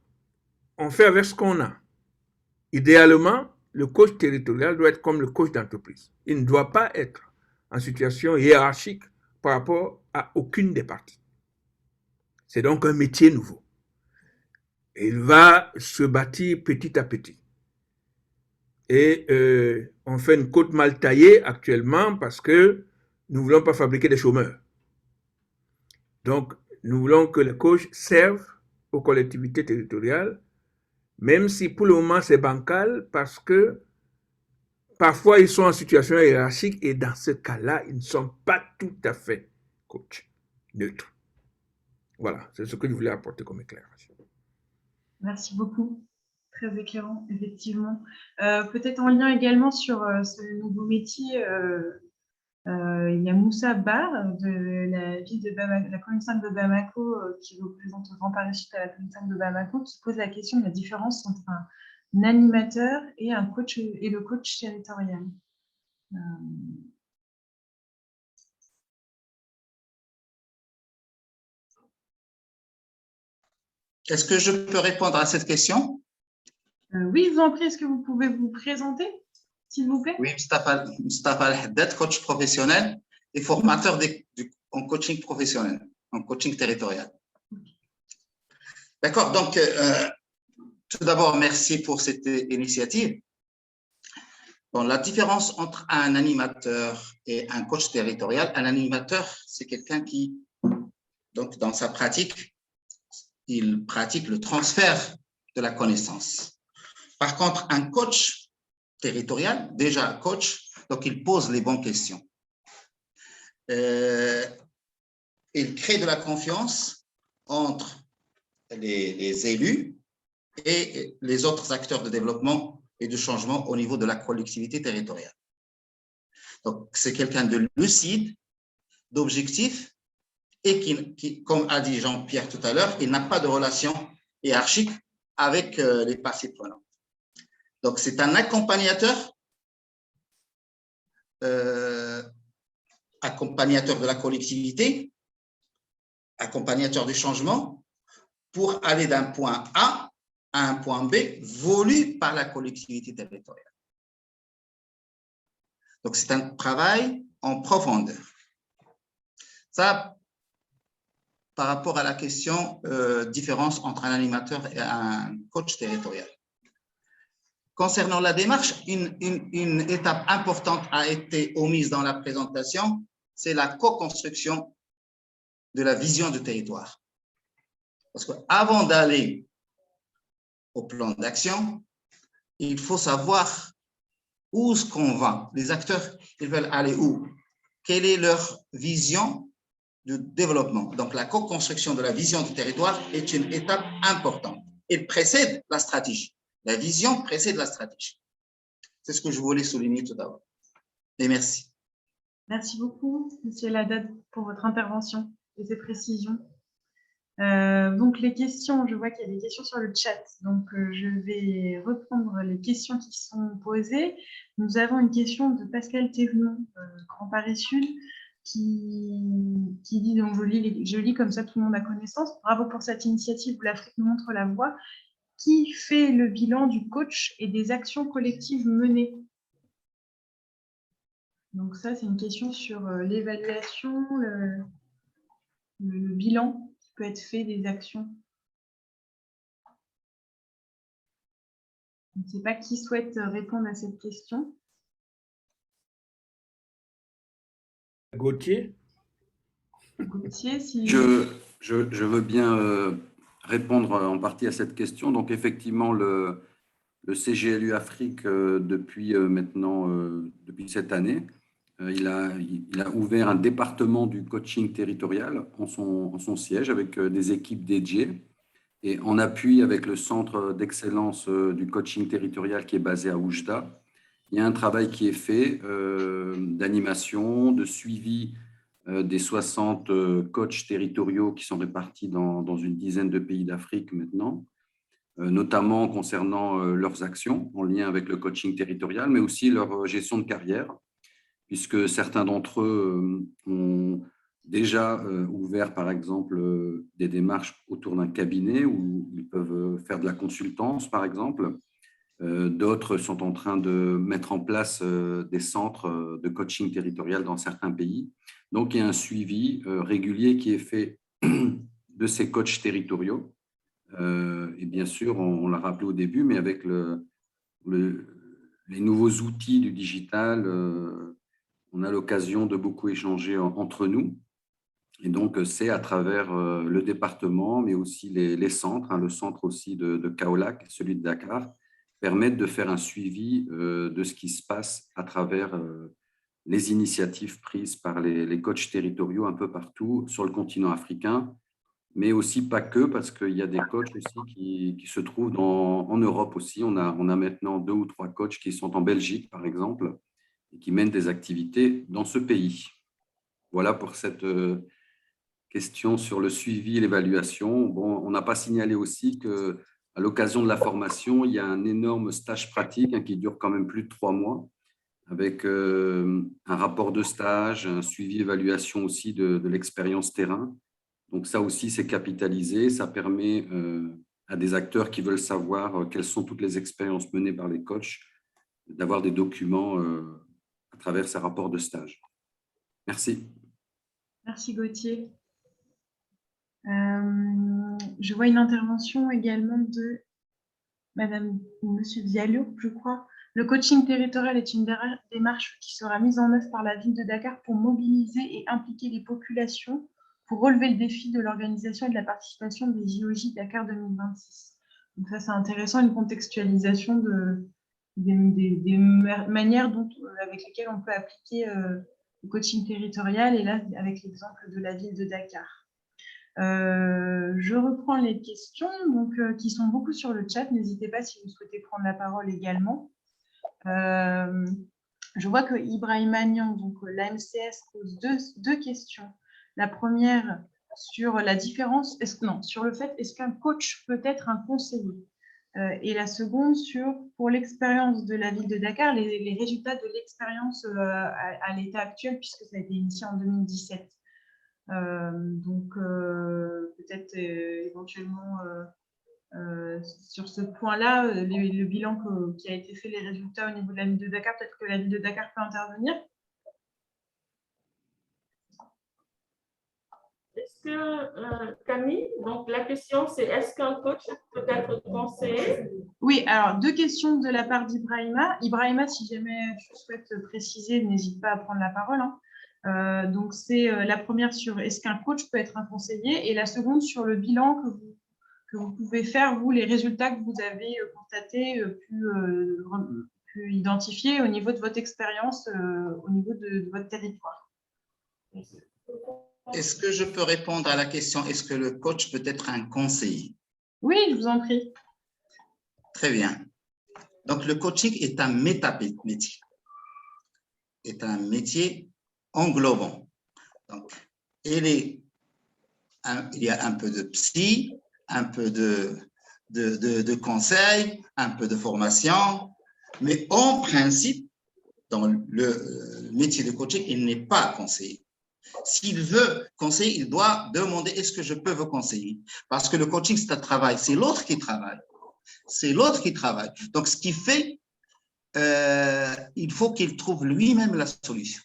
on fait avec ce qu'on a. Idéalement, le coach territorial doit être comme le coach d'entreprise. Il ne doit pas être en situation hiérarchique par rapport à aucune des parties. C'est donc un métier nouveau. Il va se bâtir petit à petit. Et on fait une côte mal taillée actuellement parce que nous ne voulons pas fabriquer des chômeurs. Donc, nous voulons que les coachs servent aux collectivités territoriales, même si pour le moment c'est bancal parce que parfois ils sont en situation hiérarchique et dans ce cas-là, ils ne sont pas tout à fait coachs neutres. Voilà, c'est ce que je voulais apporter comme éclairage. Merci beaucoup. Très éclairant, effectivement. Peut-être en lien également sur ce nouveau métier, il y a Moussa Bar de la ville de Bamako, la commune 5 de Bamako, qui représente le Grand Paris Sud à la commune 5 de Bamako, qui pose la question de la différence entre un animateur et un coach et le coach territorial. Est-ce que je peux répondre à cette question? Oui, je vous en prie, est-ce que vous pouvez vous présenter, s'il vous plaît? Oui, Mustafa Al-Haddad, coach professionnel et formateur en coaching professionnel, en coaching territorial. D'accord, donc tout d'abord, merci pour cette initiative. Bon, la différence entre un animateur et un coach territorial, un animateur, c'est quelqu'un qui, donc dans sa pratique, il pratique le transfert de la connaissance. Par contre, un coach territorial, déjà coach, donc il pose les bonnes questions. Il crée de la confiance entre les élus et les autres acteurs de développement et de changement au niveau de la collectivité territoriale. Donc, c'est quelqu'un de lucide, d'objectif, et qui, comme a dit Jean-Pierre tout à l'heure, il n'a pas de relation hiérarchique avec les parties prenantes. Donc, c'est un accompagnateur, accompagnateur de la collectivité, accompagnateur du changement, pour aller d'un point A à un point B voulu par la collectivité territoriale. Donc, c'est un travail en profondeur. Ça, par rapport à la question différence entre un animateur et un coach territorial. Concernant la démarche, une étape importante a été omise dans la présentation, c'est la co-construction de la vision du territoire. Parce qu'avant d'aller au plan d'action, il faut savoir où est-ce qu'on va. Les acteurs, ils veulent aller où? Quelle est leur vision du développement. Donc, la co-construction de la vision du territoire est une étape importante. Elle précède la stratégie. La vision précède la stratégie. C'est ce que je voulais souligner tout d'abord. Et merci. Merci beaucoup, Monsieur Laddad, pour votre intervention et ces précisions. Donc, les questions, je vois qu'il y a des questions sur le chat. Donc, je vais reprendre les questions qui sont posées. Nous avons une question de Pascal Thévenon, Grand Paris Sud, qui dit, donc je lis comme ça tout le monde a connaissance. Bravo pour cette initiative où l'Afrique nous montre la voie. Qui fait le bilan du coach et des actions collectives menées? Donc ça, c'est une question sur l'évaluation, le bilan qui peut être fait des actions. Je ne sais pas qui souhaite répondre à cette question. Gauthier? Gauthier, si... Je veux bien répondre en partie à cette question. Donc, effectivement, le CGLU Afrique, depuis cette année, il a ouvert un département du coaching territorial en son siège avec des équipes dédiées et en appui avec le centre d'excellence du coaching territorial qui est basé à Oujda. Il y a un travail qui est fait d'animation, de suivi des 60 coachs territoriaux qui sont répartis dans une dizaine de pays d'Afrique maintenant, notamment concernant leurs actions en lien avec le coaching territorial, mais aussi leur gestion de carrière, puisque certains d'entre eux ont déjà ouvert, par exemple, des démarches autour d'un cabinet où ils peuvent faire de la consultance, par exemple. D'autres sont en train de mettre en place des centres de coaching territorial dans certains pays. Donc, il y a un suivi régulier qui est fait de ces coachs territoriaux. Et bien sûr, on l'a rappelé au début, mais avec les nouveaux outils du digital, on a l'occasion de beaucoup échanger entre nous. Et donc, c'est à travers le département, mais aussi les centres, le centre aussi de Kaolack, celui de Dakar, permettent de faire un suivi de ce qui se passe à travers les initiatives prises par les coachs territoriaux un peu partout sur le continent africain, mais aussi pas que, parce qu'il y a des coachs aussi qui se trouvent en Europe aussi. On a maintenant 2 ou 3 coachs qui sont en Belgique, par exemple, et qui mènent des activités dans ce pays. Voilà pour cette question sur le suivi et l'évaluation. Bon, on n'a pas signalé aussi que à l'occasion de la formation, il y a un énorme stage pratique qui dure quand même plus de 3 mois, avec un rapport de stage, un suivi-évaluation aussi de l'expérience terrain. Donc ça aussi, c'est capitalisé. Ça permet à des acteurs qui veulent savoir quelles sont toutes les expériences menées par les coachs, d'avoir des documents à travers ces rapports de stage. Merci. Merci Gauthier. Je vois une intervention également de Madame ou Monsieur Diallo, je crois. Le coaching territorial est une démarche qui sera mise en œuvre par la ville de Dakar pour mobiliser et impliquer les populations pour relever le défi de l'organisation et de la participation des JOJ Dakar 2026. Donc ça, c'est intéressant, une contextualisation des manières avec lesquelles on peut appliquer le coaching territorial, et là, avec l'exemple de la ville de Dakar. Je reprends les questions qui sont beaucoup sur le chat. N'hésitez pas si vous souhaitez prendre la parole également. Je vois que Ibrahim Agnan, donc l'AMCS, pose deux questions. La première sur la différence, sur le fait est-ce qu'un coach peut être un conseiller, et la seconde pour l'expérience de la ville de Dakar, les résultats de l'expérience à l'état actuel, puisque ça a été initié en 2017. Peut-être éventuellement sur ce point-là, le bilan qui a été fait, les résultats au niveau de la ville de Dakar, peut-être que la ville de Dakar peut intervenir. Est-ce que, Camille, donc la question c'est est-ce qu'un coach peut être conseiller? Oui, alors 2 questions de la part d'Ibrahima. Ibrahima, si jamais tu souhaites préciser, n'hésite pas à prendre la parole. Donc, c'est la première sur est-ce qu'un coach peut être un conseiller, et la seconde sur le bilan que vous pouvez faire, vous, les résultats que vous avez constatés, pu identifier au niveau de votre expérience, au niveau de votre territoire. Est-ce que je peux répondre à la question, est-ce que le coach peut être un conseiller? Oui, je vous en prie. Très bien. Donc, le coaching est un métier. Est un métier englobant. Donc, il y a un peu de psy, un peu de conseil, un peu de formation, mais en principe, dans le métier de coaching, il n'est pas conseiller. S'il veut conseiller, il doit demander est-ce que je peux vous conseiller? Parce que le coaching, c'est un travail, c'est l'autre qui travaille. C'est l'autre qui travaille. Donc, ce qui fait, il faut qu'il trouve lui-même la solution.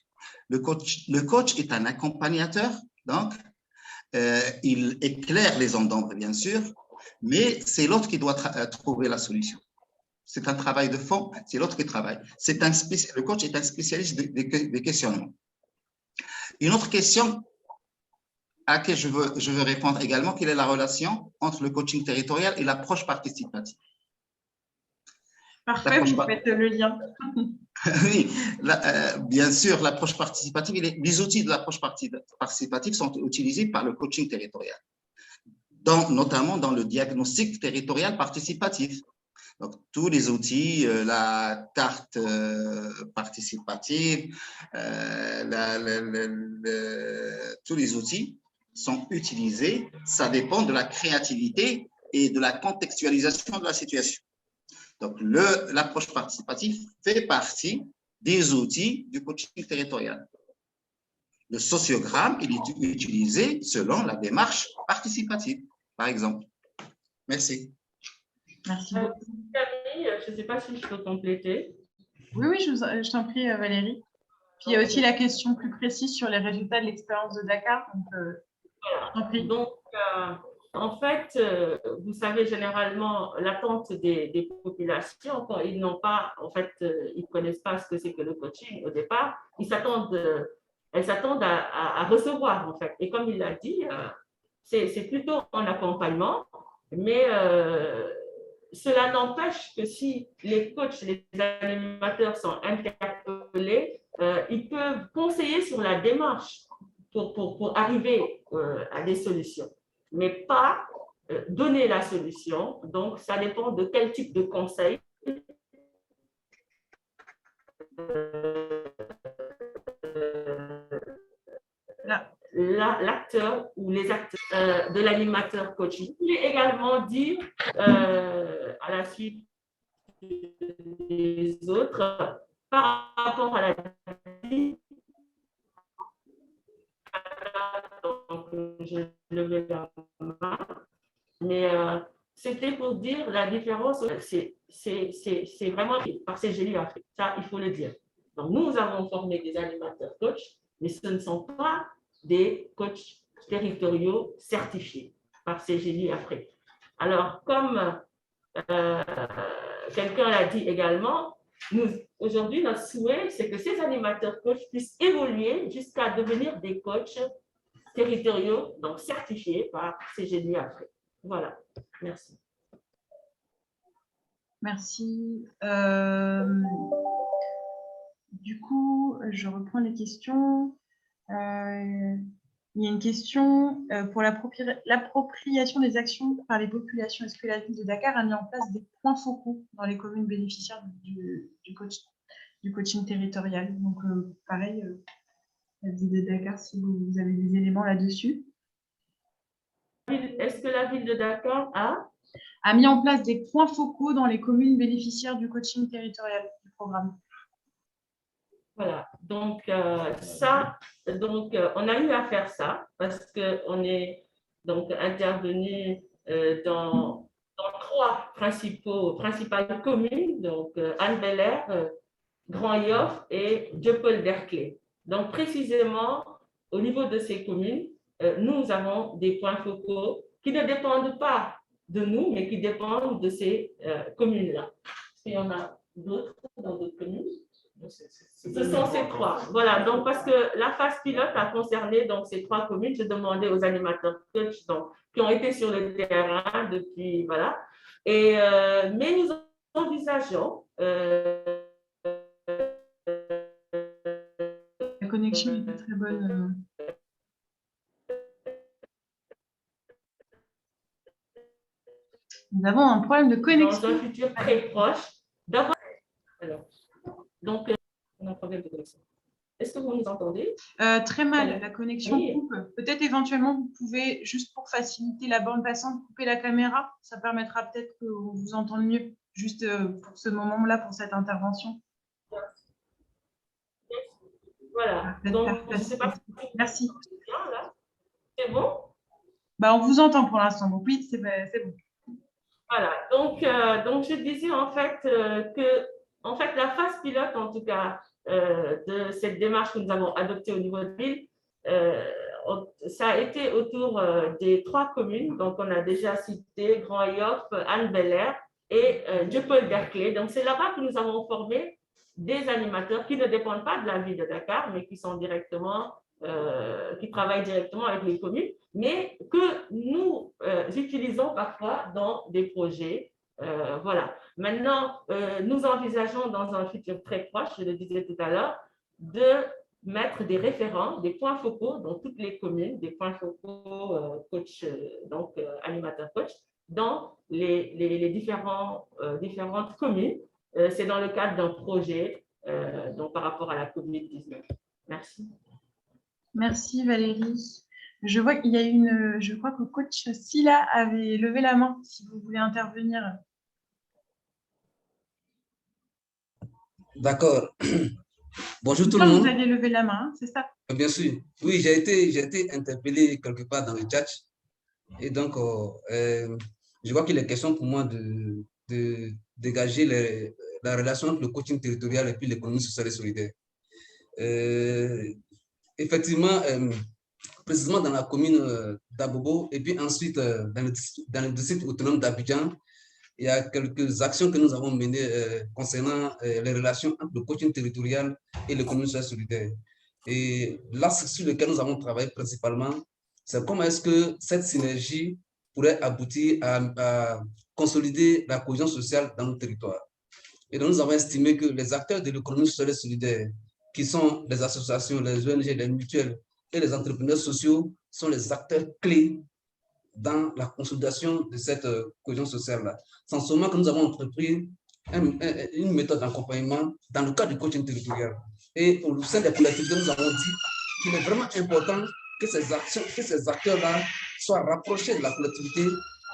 Le coach est un accompagnateur, donc il éclaire les ondes d'ombre, bien sûr, mais c'est l'autre qui doit trouver la solution. C'est un travail de fond, c'est l'autre qui travaille. Le coach est un spécialiste des questionnements. Une autre question à laquelle je veux répondre également, quelle est la relation entre le coaching territorial et l'approche participative? Parfait, vous faites le lien. Oui, bien sûr, l'approche participative, les outils de l'approche participative sont utilisés par le coaching territorial, notamment dans le diagnostic territorial participatif. Donc, tous les outils, la carte participative, tous les outils sont utilisés. Ça dépend de la créativité et de la contextualisation de la situation. Donc, l'approche participative fait partie des outils du coaching territorial. Le sociogramme, il est utilisé selon la démarche participative, par exemple. Merci. Merci beaucoup. Camille, je ne sais pas si je peux compléter. Oui, oui, je t'en prie, Valérie. Puis il y a aussi la question plus précise sur les résultats de l'expérience de Dakar. Donc, je t'en prie. Donc, en fait, vous savez, généralement, l'attente des populations, quand ils n'ont pas, en fait, ils ne connaissent pas ce que c'est que le coaching au départ, elles s'attendent à recevoir, en fait. Et comme il l'a dit, c'est plutôt en accompagnement, mais cela n'empêche que si les coachs, les animateurs sont interpellés, ils peuvent conseiller sur la démarche pour arriver à des solutions, mais pas donner la solution. Donc, ça dépend de quel type de conseil l'acteur ou les acteurs de l'animateur coaching. Je voulais également dire à la suite des autres par rapport à la donc je levais la main, mais c'était pour dire la différence, c'est vraiment par CGLU Afrique, ça il faut le dire. Donc nous avons formé des animateurs coachs, mais ce ne sont pas des coachs territoriaux certifiés par CGLU Afrique. Alors comme quelqu'un l'a dit également, aujourd'hui, notre souhait, c'est que ces animateurs coachs puissent évoluer jusqu'à devenir des coachs territoriaux, donc certifiés par CGLU Afrique. Voilà, merci. Merci. Du coup, je reprends les questions. Il y a une question pour l'appropriation des actions par les populations. Est-ce que la ville de Dakar a mis en place des points focaux dans les communes bénéficiaires du coaching territorial? Donc, pareil, la ville de Dakar, si vous avez des éléments là-dessus. Est-ce que la ville de Dakar a mis en place des points focaux dans les communes bénéficiaires du coaching territorial du programme? Voilà, donc on a eu à faire ça parce qu'on est donc intervenu dans trois principales communes, donc Anne-Belair, Grand-Yoff et Dieuppeul-Derklé. Donc précisément, au niveau de ces communes, nous avons des points focaux qui ne dépendent pas de nous, mais qui dépendent de ces communes-là. Il y en a d'autres dans d'autres communes. Ce sont ces trois. Voilà, donc parce que la phase pilote a concerné donc, ces trois communes, j'ai demandé aux animateurs coach qui ont été sur le terrain depuis, voilà. Et, mais nous envisageons... La connexion n'est pas très bonne. Nous avons un problème de dans connexion. un futur très proche, d'avoir. Alors, donc, on a un problème de connexion. Est-ce que vous nous entendez? Très mal, la connexion Oui. coupe. Peut-être éventuellement, vous pouvez, juste pour faciliter la bande passante, couper la caméra. Ça permettra peut-être qu'on vous entende mieux, juste pour ce moment-là, pour cette intervention. Voilà. Donc, je ne sais pas si merci. C'est bon? Bah, on vous entend pour l'instant, donc oui, c'est bon. Voilà, donc je disais en fait que la phase pilote, en tout cas, de cette démarche que nous avons adoptée au niveau de l'île, ça a été autour des 3 communes. Donc, on a déjà cité Grand Yoff, Anne-Belair et Dieuppeul-Derklé. Donc, c'est là-bas que nous avons formé des animateurs qui ne dépendent pas de la ville de Dakar, mais qui sont directement, qui travaillent directement avec les communes, mais que nous utilisons parfois dans des projets. Voilà. Maintenant, nous envisageons dans un futur très proche, je le disais tout à l'heure, de mettre des référents, des points focaux dans toutes les communes, des points focaux coach, animateur coach, dans les différentes communes. C'est dans le cadre d'un projet donc par rapport à la COVID-19. Merci. Merci Valérie. Je vois qu'il y a je crois que coach Silla avait levé la main, si vous voulez intervenir. D'accord. Bonjour tout le monde. Vous avez levé la main, c'est ça? Bien sûr. Oui, j'ai été interpellé quelque part dans le chat. Et donc, je vois qu'il est question pour moi de dégager la relation entre le coaching territorial et puis l'économie sociale et solidaire. Effectivement, précisément dans la commune d'Abobo et puis ensuite dans le district autonome d'Abidjan, il y a quelques actions que nous avons menées concernant les relations entre le coaching territorial et l'économie sociale solidaire. Et l'axe sur lequel nous avons travaillé principalement, c'est comment est-ce que cette synergie pourrait aboutir à consolider la cohésion sociale dans nos territoires. Et donc, nous avons estimé que les acteurs de l'économie sociale et solidaire, qui sont les associations, les ONG, les mutuelles et les entrepreneurs sociaux, sont les acteurs clés dans la consolidation de cette cohésion sociale-là. C'est en ce moment que nous avons entrepris une méthode d'accompagnement dans le cadre du coaching territorial. Et au sein des collectivités, nous avons dit qu'il est vraiment important que ces acteurs-là soient rapprochés de la collectivité,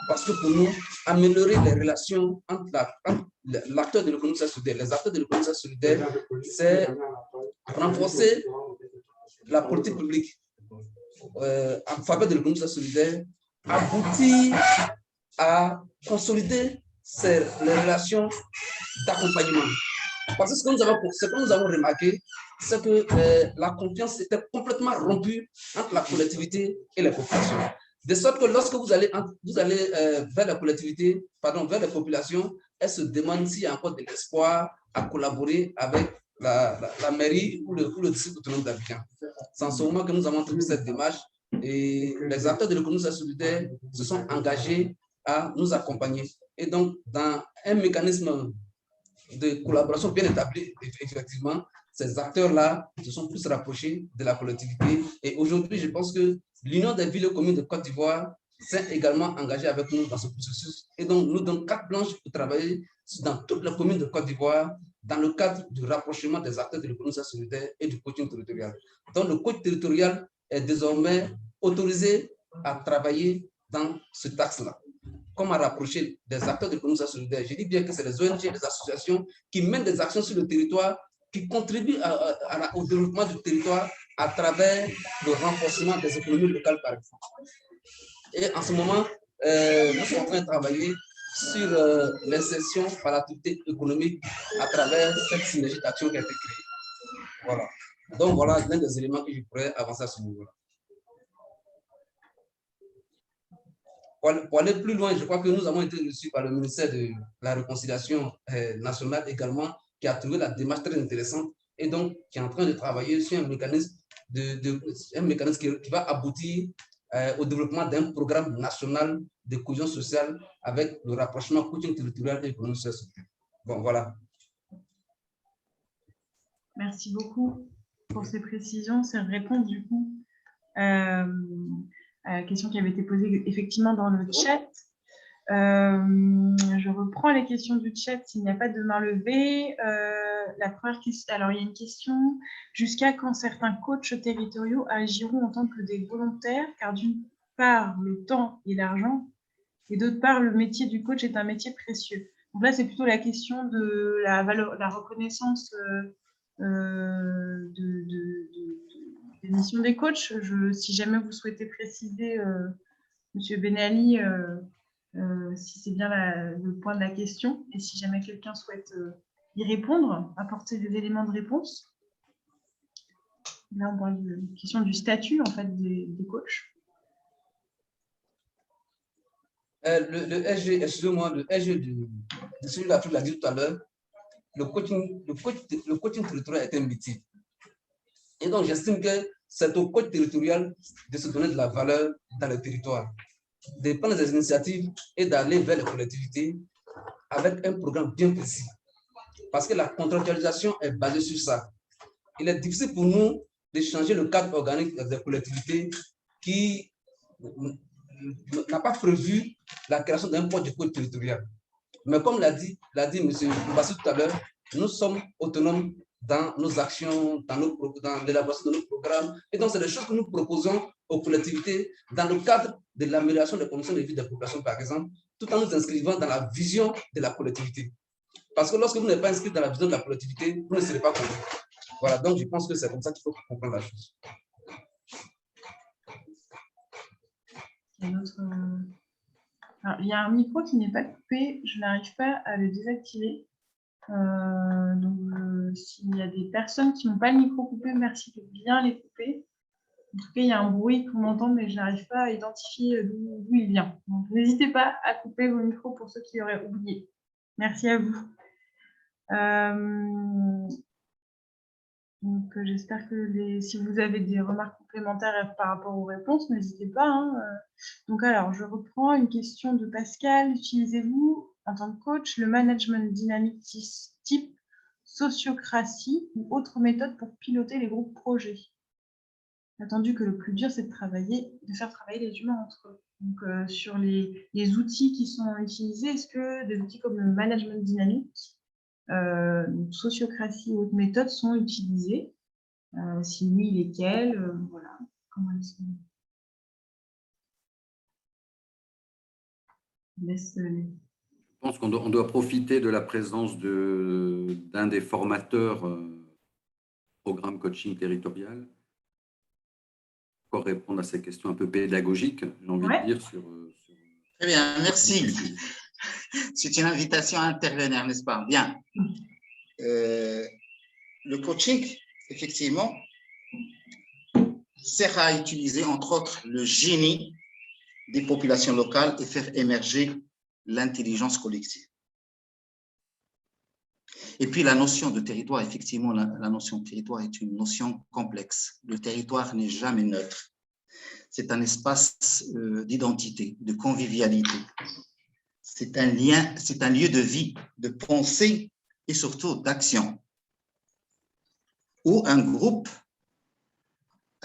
parce que pour nous, améliorer les relations entre l'acteur de l'économie sociale solidaire, les acteurs de l'économie sociale solidaire, c'est renforcer la politique publique en faveur de l'économie sociale solidaire, aboutir à consolider les relations d'accompagnement. Parce que ce que nous avons remarqué, c'est que la confiance était complètement rompue entre la collectivité et les populations. De sorte que lorsque vous allez vers la collectivité, vers les populations, elles se demandent s'il y a encore de l'espoir à collaborer avec la mairie ou le district autonome d'Abidjan. C'est en ce moment que nous avons entrepris cette démarche et les acteurs de l'économie solidaire se sont engagés à nous accompagner. Et donc, dans un mécanisme de collaboration bien établi, effectivement, ces acteurs-là se sont plus rapprochés de la collectivité. Et aujourd'hui, je pense que l'Union des villes et communes de Côte d'Ivoire s'est également engagée avec nous dans ce processus. Et donc, nous donnons carte blanche pour travailler dans toutes les communes de Côte d'Ivoire dans le cadre du rapprochement des acteurs de l'économie solidaire et du coaching territorial. Donc, le coach territorial est désormais autorisé à travailler dans ce axe-là. Comment rapprocher des acteurs de l'économie solidaire? Je dis bien que c'est les ONG, les associations qui mènent des actions sur le territoire, qui contribuent au développement du territoire à travers le renforcement des économies locales, par exemple. Et en ce moment, nous sommes en train de travailler sur l'insertion par l'activité économique à travers cette synergie d'action qui a été créée. Voilà. Donc, voilà l'un des éléments que je pourrais avancer à ce niveau-là. Pour aller plus loin, je crois que nous avons été reçus par le ministère de la Réconciliation nationale également, qui a trouvé la démarche très intéressante et donc qui est en train de travailler sur un mécanisme, qui va aboutir au développement d'un programme national de cohésion sociale avec le rapprochement coaching territorial et économie sociale. Bon, voilà. Merci beaucoup pour ces précisions, ces réponses du coup. À la question qui avait été posée effectivement dans le chat. Je reprends les questions du chat s'il n'y a pas de main levée. La première question, alors il y a une question. Jusqu'à quand certains coachs territoriaux agiront en tant que des volontaires, car d'une part, le temps et l'argent, et d'autre part, le métier du coach est un métier précieux. Donc là, c'est plutôt la question de la reconnaissance des missions des coachs. Si jamais vous souhaitez préciser, Monsieur Ben Ali, si c'est bien le point de la question, et si jamais quelqu'un souhaite y répondre, apporter des éléments de réponse. Là, on parle de la question du statut en fait, des coachs. Le SG, excusez-moi, le SG de celui là, tu l'as dit tout à l'heure, le coaching territorial est un métier. Et donc, j'estime que c'est au coach territorial de se donner de la valeur dans le territoire, de prendre des initiatives et d'aller vers les collectivités avec un programme bien précis. Parce que la contractualisation est basée sur ça. Il est difficile pour nous de changer le cadre organique des collectivités qui n'a pas prévu la création d'un poste de coach territorial. Mais comme l'a dit M. Mbassi tout à l'heure, nous sommes autonomes dans nos actions, dans l'élaboration de nos programmes. Et donc, c'est des choses que nous proposons aux collectivités dans le cadre de l'amélioration des conditions de vie des populations, par exemple, tout en nous inscrivant dans la vision de la collectivité. Parce que lorsque vous n'êtes pas inscrit dans la vision de la collectivité, vous ne serez pas compris. Voilà, donc je pense que c'est comme ça qu'il faut comprendre la chose. Alors, il y a un micro qui n'est pas coupé, je n'arrive pas à le désactiver. Donc, s'il y a des personnes qui n'ont pas le micro coupé, merci de bien les couper. En tout cas, il y a un bruit qu'on entend, mais je n'arrive pas à identifier d'où il vient. Donc, n'hésitez pas à couper vos micros pour ceux qui auraient oublié. Merci à vous. Donc, j'espère que si vous avez des remarques complémentaires par rapport aux réponses, n'hésitez pas. Hein. Donc, alors, je reprends une question de Pascal. Utilisez-vous, en tant que coach, le management dynamique type sociocratie ou autre méthode pour piloter les groupes projets? Attendu que le plus dur, c'est de faire travailler les humains entre eux. Donc, sur les outils qui sont utilisés, est-ce que des outils comme le management dynamique, sociocratie ou autres méthodes sont utilisées? Si oui, lesquelles? Voilà. Comment elles sont? Je pense qu'on doit profiter de la présence d'un des formateurs programme coaching territorial pour répondre à ces questions un peu pédagogiques, j'ai envie de dire. Très bien, merci. C'est une invitation à intervenir, n'est-ce pas? Bien. Le coaching, effectivement, sert à utiliser, entre autres, le génie des populations locales et faire émerger l'intelligence collective. Et puis, la notion de territoire, effectivement, la notion de territoire est une notion complexe. Le territoire n'est jamais neutre. C'est un espace d'identité, de convivialité. C'est un lien, c'est un lieu de vie, de pensée et surtout d'action, où un groupe,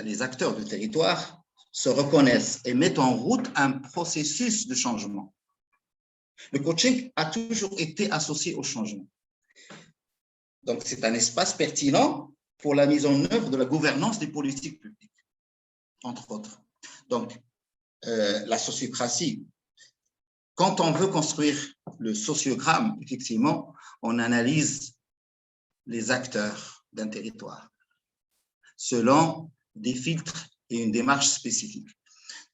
les acteurs du territoire, se reconnaissent et mettent en route un processus de changement. Le coaching a toujours été associé au changement. Donc, c'est un espace pertinent pour la mise en œuvre de la gouvernance des politiques publiques, entre autres. Donc, la sociocratie, quand on veut construire le sociogramme, effectivement, on analyse les acteurs d'un territoire selon des filtres et une démarche spécifique.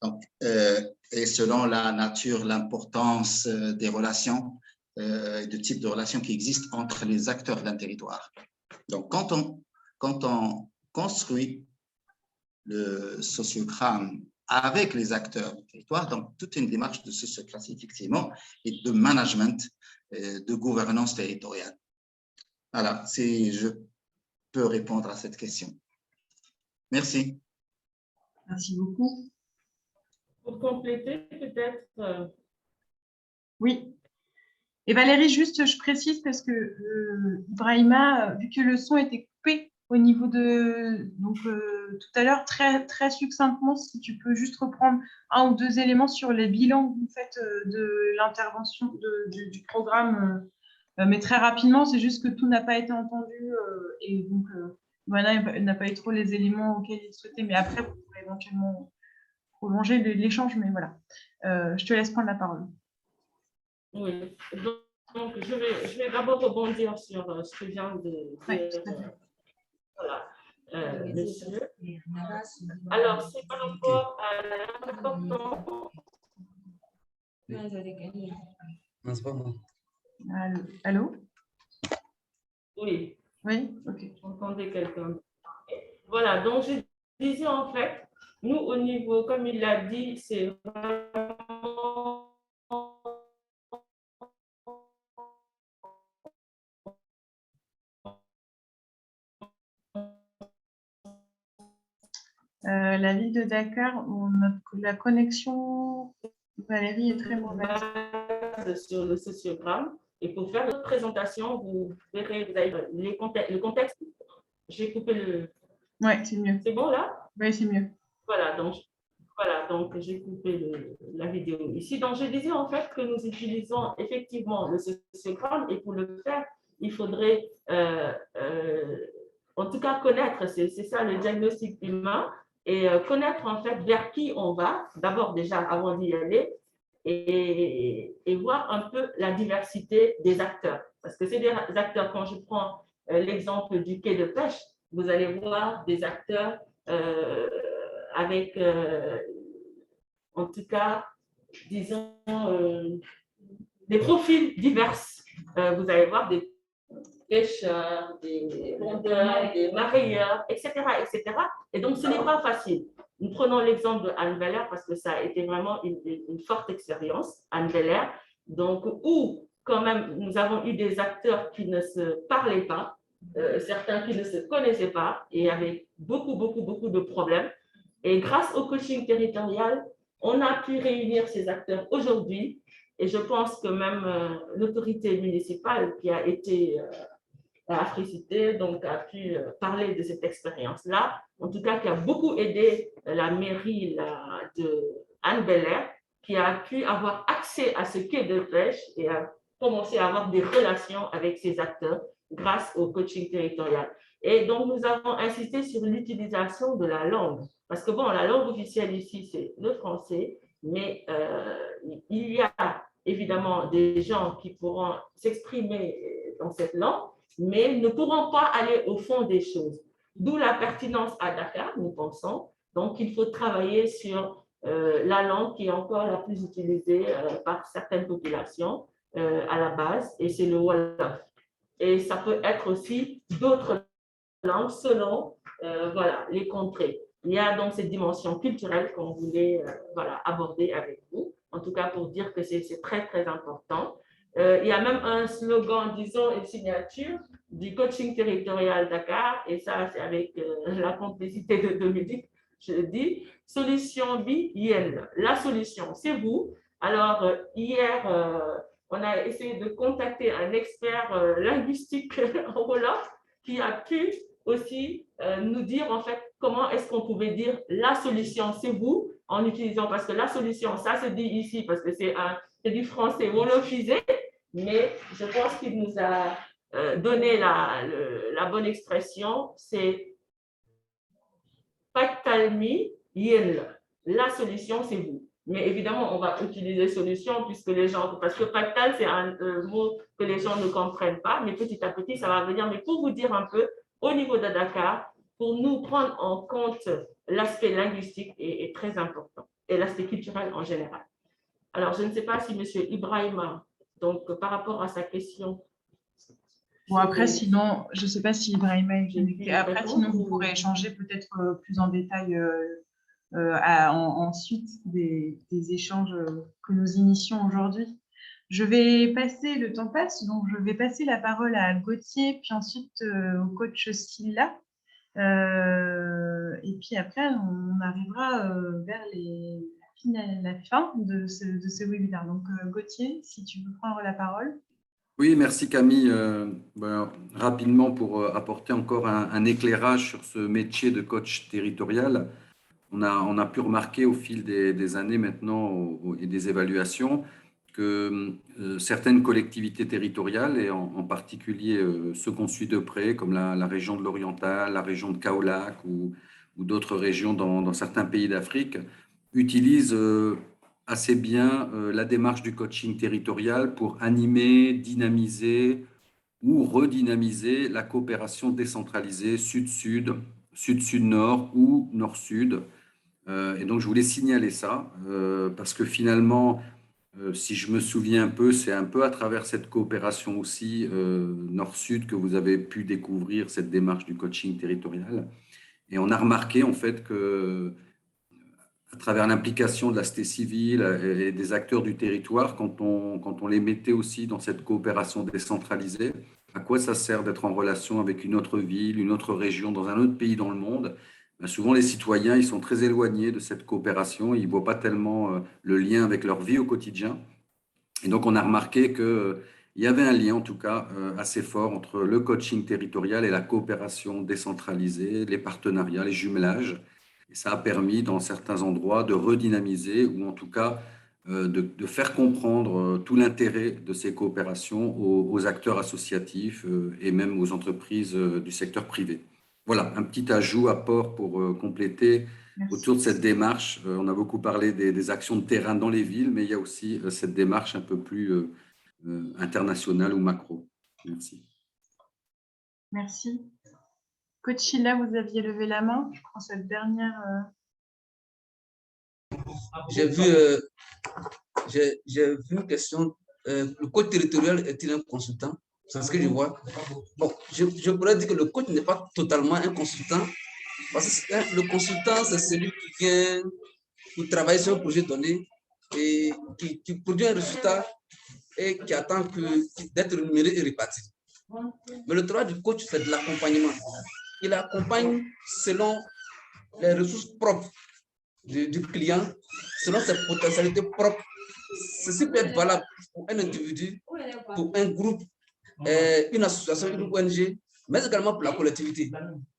Donc, et selon la nature, l'importance des relations, de type de relations qui existent entre les acteurs d'un territoire. Donc, quand on construit le sociogramme avec les acteurs du territoire, donc toute une démarche de sociocratie, effectivement, et de management, de gouvernance territoriale. Voilà, si je peux répondre à cette question. Merci. Merci beaucoup. Pour compléter, peut-être. Oui. Et Valérie, juste, je précise parce que Ibrahima, vu que le son était coupé, au niveau de… Donc, tout à l'heure, très succinctement, si tu peux juste reprendre un ou deux éléments sur les bilans que vous faites de l'intervention du programme, mais très rapidement, c'est juste que tout n'a pas été entendu et donc voilà, n'a pas eu trop les éléments auxquels il souhaitait, mais après, vous pourrez éventuellement prolonger l'échange, mais voilà. Je te laisse prendre la parole. Oui, donc je vais d'abord rebondir sur ce que vient de dire voilà, monsieur. Alors, c'est par rapport à l'importance. Non, c'est pas moi. Allô? Oui. Oui, ok. J'entendais quelqu'un. Voilà, donc je disais en fait, nous au niveau, comme il l'a dit, c'est vraiment la ville de Dakar, la connexion, Valérie, est très mauvaise. Sur le sociogramme. Et pour faire notre présentation, vous verrez, vous avez le contexte. J'ai coupé le… Ouais, c'est mieux. C'est bon là? Oui, c'est mieux. Voilà, donc j'ai coupé la vidéo ici. Donc, je disais en fait que nous utilisons effectivement le sociogramme et pour le faire, il faudrait en tout cas connaître, c'est ça le diagnostic humain, et connaître en fait vers qui on va, d'abord déjà avant d'y aller, et voir un peu la diversité des acteurs. Parce que c'est des acteurs, quand je prends l'exemple du quai de pêche, vous allez voir des acteurs avec, en tout cas, disons, des profils divers. Vous allez voir des pêcheurs, des pondeurs, des marailleurs, etc., etc. Et donc, ce n'est pas facile. Nous prenons l'exemple de Anne Belair parce que ça a été vraiment une forte expérience, Anne Belair, donc où quand même nous avons eu des acteurs qui ne se parlaient pas, certains qui ne se connaissaient pas et avec beaucoup de problèmes. Et grâce au coaching territorial, on a pu réunir ces acteurs aujourd'hui et je pense que même l'autorité municipale qui a été Africité, donc a pu parler de cette expérience-là, en tout cas qui a beaucoup aidé la mairie de Anne Belair, qui a pu avoir accès à ce quai de pêche et a commencé à avoir des relations avec ses acteurs grâce au coaching territorial. Et donc, nous avons insisté sur l'utilisation de la langue, parce que bon, la langue officielle ici, c'est le français, mais il y a évidemment des gens qui pourront s'exprimer dans cette langue, mais ne pourront pas aller au fond des choses. D'où la pertinence à Dakar, nous pensons. Donc, il faut travailler sur la langue qui est encore la plus utilisée par certaines populations à la base, et c'est le Wolof. Et ça peut être aussi d'autres langues selon voilà, les contrées. Il y a donc cette dimension culturelle qu'on voulait voilà, aborder avec vous, en tout cas pour dire que c'est très important. Il y a même un slogan, disons, une signature du coaching territorial Dakar, et ça, c'est avec la complicité de Dominique, je le dis, solution BIEL. La solution, c'est vous. Alors, hier, on a essayé de contacter un expert linguistique en Wolof qui a pu aussi nous dire en fait comment est-ce qu'on pouvait dire la solution, c'est vous, en utilisant, parce que la solution, ça se dit ici parce que c'est du français wolofisé, mais je pense qu'il nous a donné la bonne expression, c'est Paktalmi Yel. La solution, c'est vous. Mais évidemment, on va utiliser solution puisque les gens, parce que Paktal, c'est un mot que les gens ne comprennent pas, mais petit à petit, ça va venir. Mais pour vous dire un peu, au niveau de Dakar, pour nous prendre en compte l'aspect linguistique est très important et l'aspect culturel en général. Alors, je ne sais pas si M. Ibrahima, donc par rapport à sa question. Bon, après, sinon, je ne sais pas si Ibrahima est connecté. Après, sinon, vous pourrez échanger peut-être plus en détail ensuite des échanges que nous initions aujourd'hui. Je vais passer, le temps passe, donc je vais passer la parole à Gauthier, puis ensuite au coach Silla. Et puis après, on arrivera vers la fin de ce webinaire. Donc Gauthier, si tu veux prendre la parole. Oui, merci Camille. Rapidement, pour apporter encore un éclairage sur ce métier de coach territorial, on a pu remarquer au fil des années maintenant et des évaluations que certaines collectivités territoriales, et en particulier ceux qu'on suit de près, comme la région de l'Oriental, la région de Kaolack ou d'autres régions dans certains pays d'Afrique, utilisent assez bien la démarche du coaching territorial pour animer, dynamiser ou redynamiser la coopération décentralisée sud-sud, sud-sud-nord ou nord-sud. Et donc, je voulais signaler ça parce que finalement, si je me souviens un peu, c'est un peu à travers cette coopération aussi nord-sud que vous avez pu découvrir cette démarche du coaching territorial. Et on a remarqué en fait que à travers l'implication de la société civile et des acteurs du territoire, quand on les mettait aussi dans cette coopération décentralisée, à quoi ça sert d'être en relation avec une autre ville, une autre région, dans un autre pays dans le monde? Ben, souvent, les citoyens, ils sont très éloignés de cette coopération, ils ne voient pas tellement le lien avec leur vie au quotidien. Et donc, on a remarqué qu'il y avait un lien, en tout cas, assez fort entre le coaching territorial et la coopération décentralisée, les partenariats, les jumelages. Et ça a permis, dans certains endroits, de redynamiser ou en tout cas de faire comprendre tout l'intérêt de ces coopérations aux acteurs associatifs et même aux entreprises du secteur privé. Voilà, un petit ajout, apport pour compléter autour de cette démarche. On a beaucoup parlé des actions de terrain dans les villes, mais il y a aussi cette démarche un peu plus internationale ou macro. Merci. Merci. Coach Sheila, vous aviez levé la main. Je prends cette dernière. J'ai vu une question. Le coach territorial est-il un consultant? C'est ce que je vois. Bon, je pourrais dire que le coach n'est pas totalement un consultant. Parce que le consultant, c'est celui qui vient pour travailler sur un projet donné et qui produit un résultat et qui attend d'être rémunéré et réparti. Mais le travail du coach, c'est de l'accompagnement. Il accompagne selon les ressources propres du client, selon ses potentialités propres. Ceci peut être valable pour un individu, pour un groupe, une association, une ONG, mais également pour la collectivité.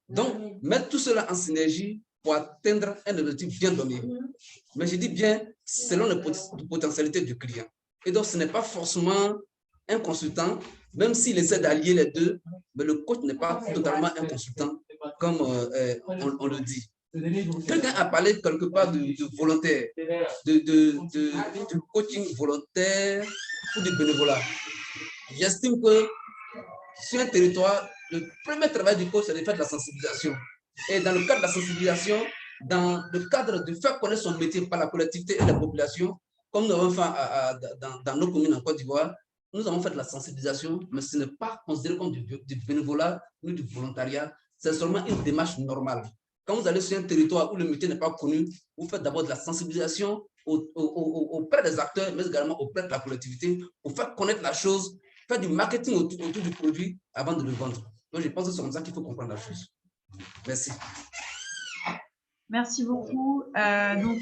Donc, mettre tout cela en synergie pour atteindre un objectif bien donné. Mais je dis bien selon les potentialités du client. Et donc, ce n'est pas forcément un consultant, même s'il essaie d'allier les deux, mais le coach n'est pas totalement un consultant, comme on le dit. Quelqu'un a parlé quelque part de volontaire, du coaching volontaire ou du bénévolat. J'estime que sur un territoire, le premier travail du coach, c'est de faire de la sensibilisation. Et dans le cadre de la sensibilisation, dans le cadre de faire connaître son métier par la collectivité et la population, comme nous avons fait dans nos communes en Côte d'Ivoire, nous avons fait de la sensibilisation, mais ce n'est pas considéré comme du bénévolat ou du volontariat, c'est seulement une démarche normale. Quand vous allez sur un territoire où le métier n'est pas connu, vous faites d'abord de la sensibilisation auprès des acteurs, mais également auprès de la collectivité, pour faire connaître la chose, faire du marketing autour du produit avant de le vendre. Donc, je pense que c'est comme ça qu'il faut comprendre la chose. Merci. Merci beaucoup. Donc,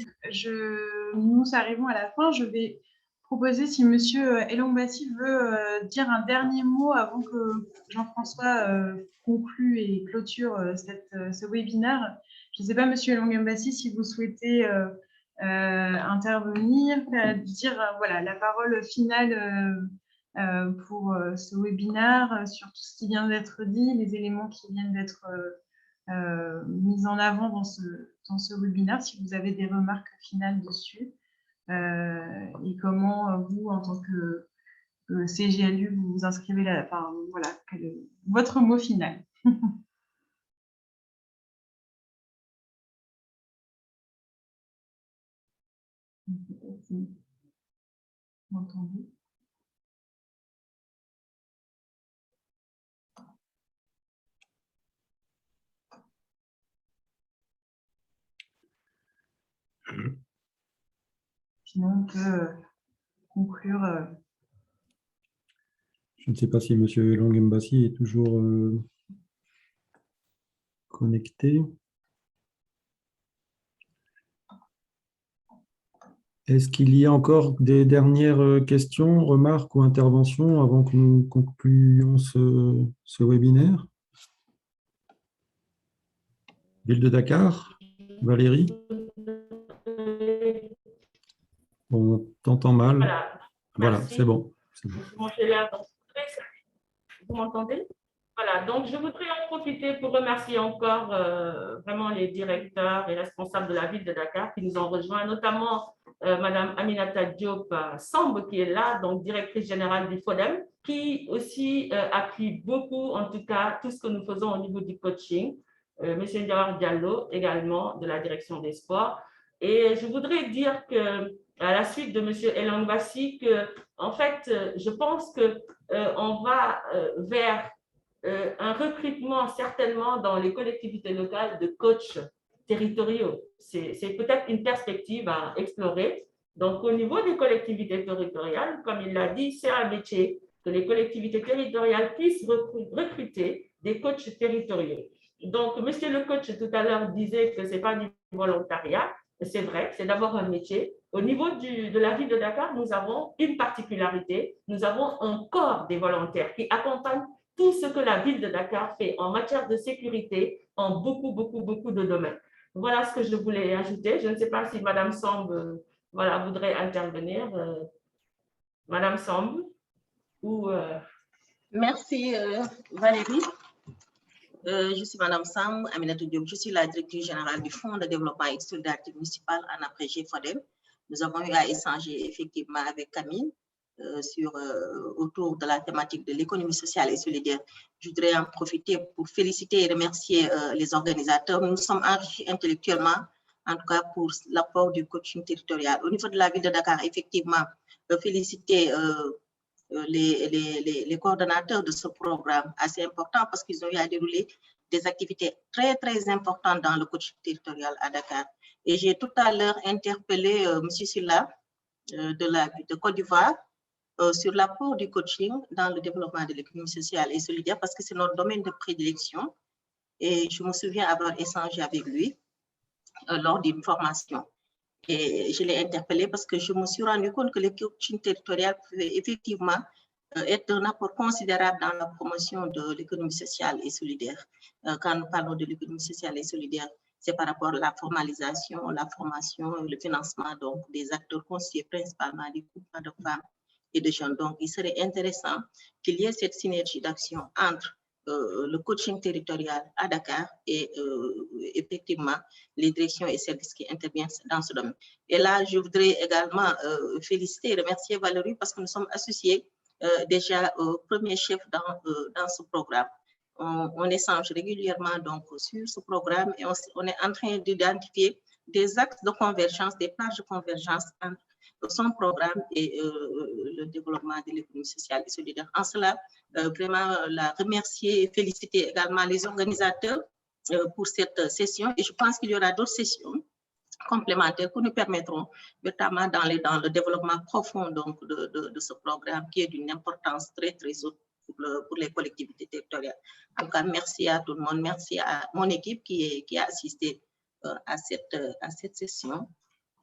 nous arrivons à la fin. Je vais proposer si Monsieur Elongbassi veut dire un dernier mot avant que Jean-François conclue et clôture ce webinaire. Je ne sais pas, Monsieur Elongbassi, si vous souhaitez intervenir, dire voilà, la parole finale pour ce webinaire sur tout ce qui vient d'être dit, les éléments qui viennent d'être mis en avant dans ce webinaire, si vous avez des remarques finales dessus, et comment vous, en tant que CGLU, vous vous inscrivez là, enfin, voilà, votre mot final. Vous m'entendez ? Sinon, on peut conclure. Je ne sais pas si M. Elongbassi est toujours connecté. Est-ce qu'il y a encore des dernières questions, remarques ou interventions avant que nous concluions ce webinaire? Ville de Dakar, Valérie? On t'entend mal. Voilà, Voilà, merci. c'est bon. Monsieur Mongeler, donc, vous m'entendez? Voilà, donc je voudrais en profiter pour remercier encore vraiment les directeurs et responsables de la ville de Dakar qui nous ont rejoints, notamment Madame Aminata Diop Samb qui est là, donc directrice générale du FODEM, qui aussi appuie beaucoup, en tout cas, tout ce que nous faisons au niveau du coaching. Monsieur Ndiawar Diallo également de la direction des sports. Et je voudrais dire que à la suite de Monsieur Elang Bassi, que en fait, je pense que on va vers un recrutement certainement dans les collectivités locales de coachs territoriaux. C'est peut-être une perspective à explorer. Donc, au niveau des collectivités territoriales, comme il l'a dit, c'est un métier que les collectivités territoriales puissent recruter des coachs territoriaux. Donc, monsieur le coach tout à l'heure disait que ce n'est pas du volontariat. C'est vrai, c'est d'abord un métier. Au niveau de la ville de Dakar, nous avons une particularité. Nous avons un corps des volontaires qui accompagnent tout ce que la ville de Dakar fait en matière de sécurité en beaucoup de domaines. Voilà ce que je voulais ajouter. Je ne sais pas si Madame Samb voudrait intervenir. Madame Samb ou… Merci Valérie. Je suis Madame Samb Aminata Diop. Je suis la directrice générale du Fonds de développement et de solidarité municipale en abrégé FODEM. Nous avons eu à échanger effectivement avec Camille autour de la thématique de l'économie sociale et solidaire. Je voudrais en profiter pour féliciter et remercier les organisateurs. Nous sommes enrichis intellectuellement, en tout cas pour l'apport du coaching territorial. Au niveau de la ville de Dakar, effectivement, féliciter les coordonnateurs de ce programme assez important parce qu'ils ont eu à dérouler des activités très importantes dans le coaching territorial à Dakar. Et j'ai tout à l'heure interpellé M. Silla de Côte d'Ivoire sur l'apport du coaching dans le développement de l'économie sociale et solidaire parce que c'est notre domaine de prédilection. Et je me souviens avoir échangé avec lui lors d'une formation. Et je l'ai interpellé parce que je me suis rendu compte que le coaching territorial pouvait effectivement être un apport considérable dans la promotion de l'économie sociale et solidaire. Quand nous parlons de l'économie sociale et solidaire, c'est par rapport à la formalisation, la formation, le financement donc, des acteurs constitués principalement des groupements de femmes et de jeunes. Donc, il serait intéressant qu'il y ait cette synergie d'action entre le coaching territorial à Dakar et effectivement les directions et services qui interviennent dans ce domaine. Et là, je voudrais également féliciter et remercier Valérie parce que nous sommes associés déjà au premier chef dans ce programme. On échange régulièrement donc, sur ce programme et on est en train d'identifier des axes de convergence, des plages de convergence entre son programme et le développement de l'économie sociale et solidaire. En cela, vraiment la remercier et féliciter également les organisateurs pour cette session. Et je pense qu'il y aura d'autres sessions complémentaires qui nous permettront, notamment dans le développement profond donc, de ce programme qui est d'une importance très haute pour les collectivités territoriales. En tout cas, merci à tout le monde. Merci à mon équipe qui a assisté à cette session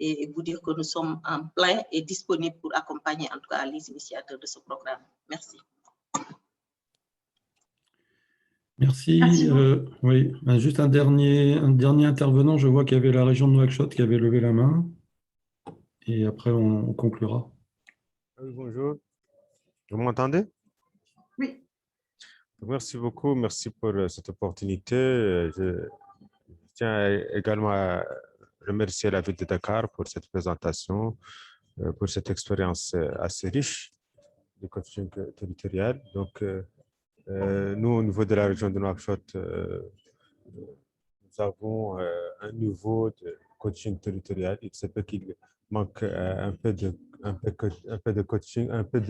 et vous dire que nous sommes en plein et disponibles pour accompagner en tout cas les initiateurs de ce programme. Merci. Merci. Oui, juste un dernier intervenant. Je vois qu'il y avait la région de Nouakchott qui avait levé la main. Et après, on conclura. Oui, bonjour. Vous m'entendez? Oui. Merci beaucoup. Merci pour cette opportunité. Je tiens également à remercier la ville de Dakar pour cette présentation, pour cette expérience assez riche du coaching territorial. Donc, nous, au niveau de la région de Nouakchott, nous avons un niveau de coaching territorial. Il se peut qu'il manque un peu de coaching, un peu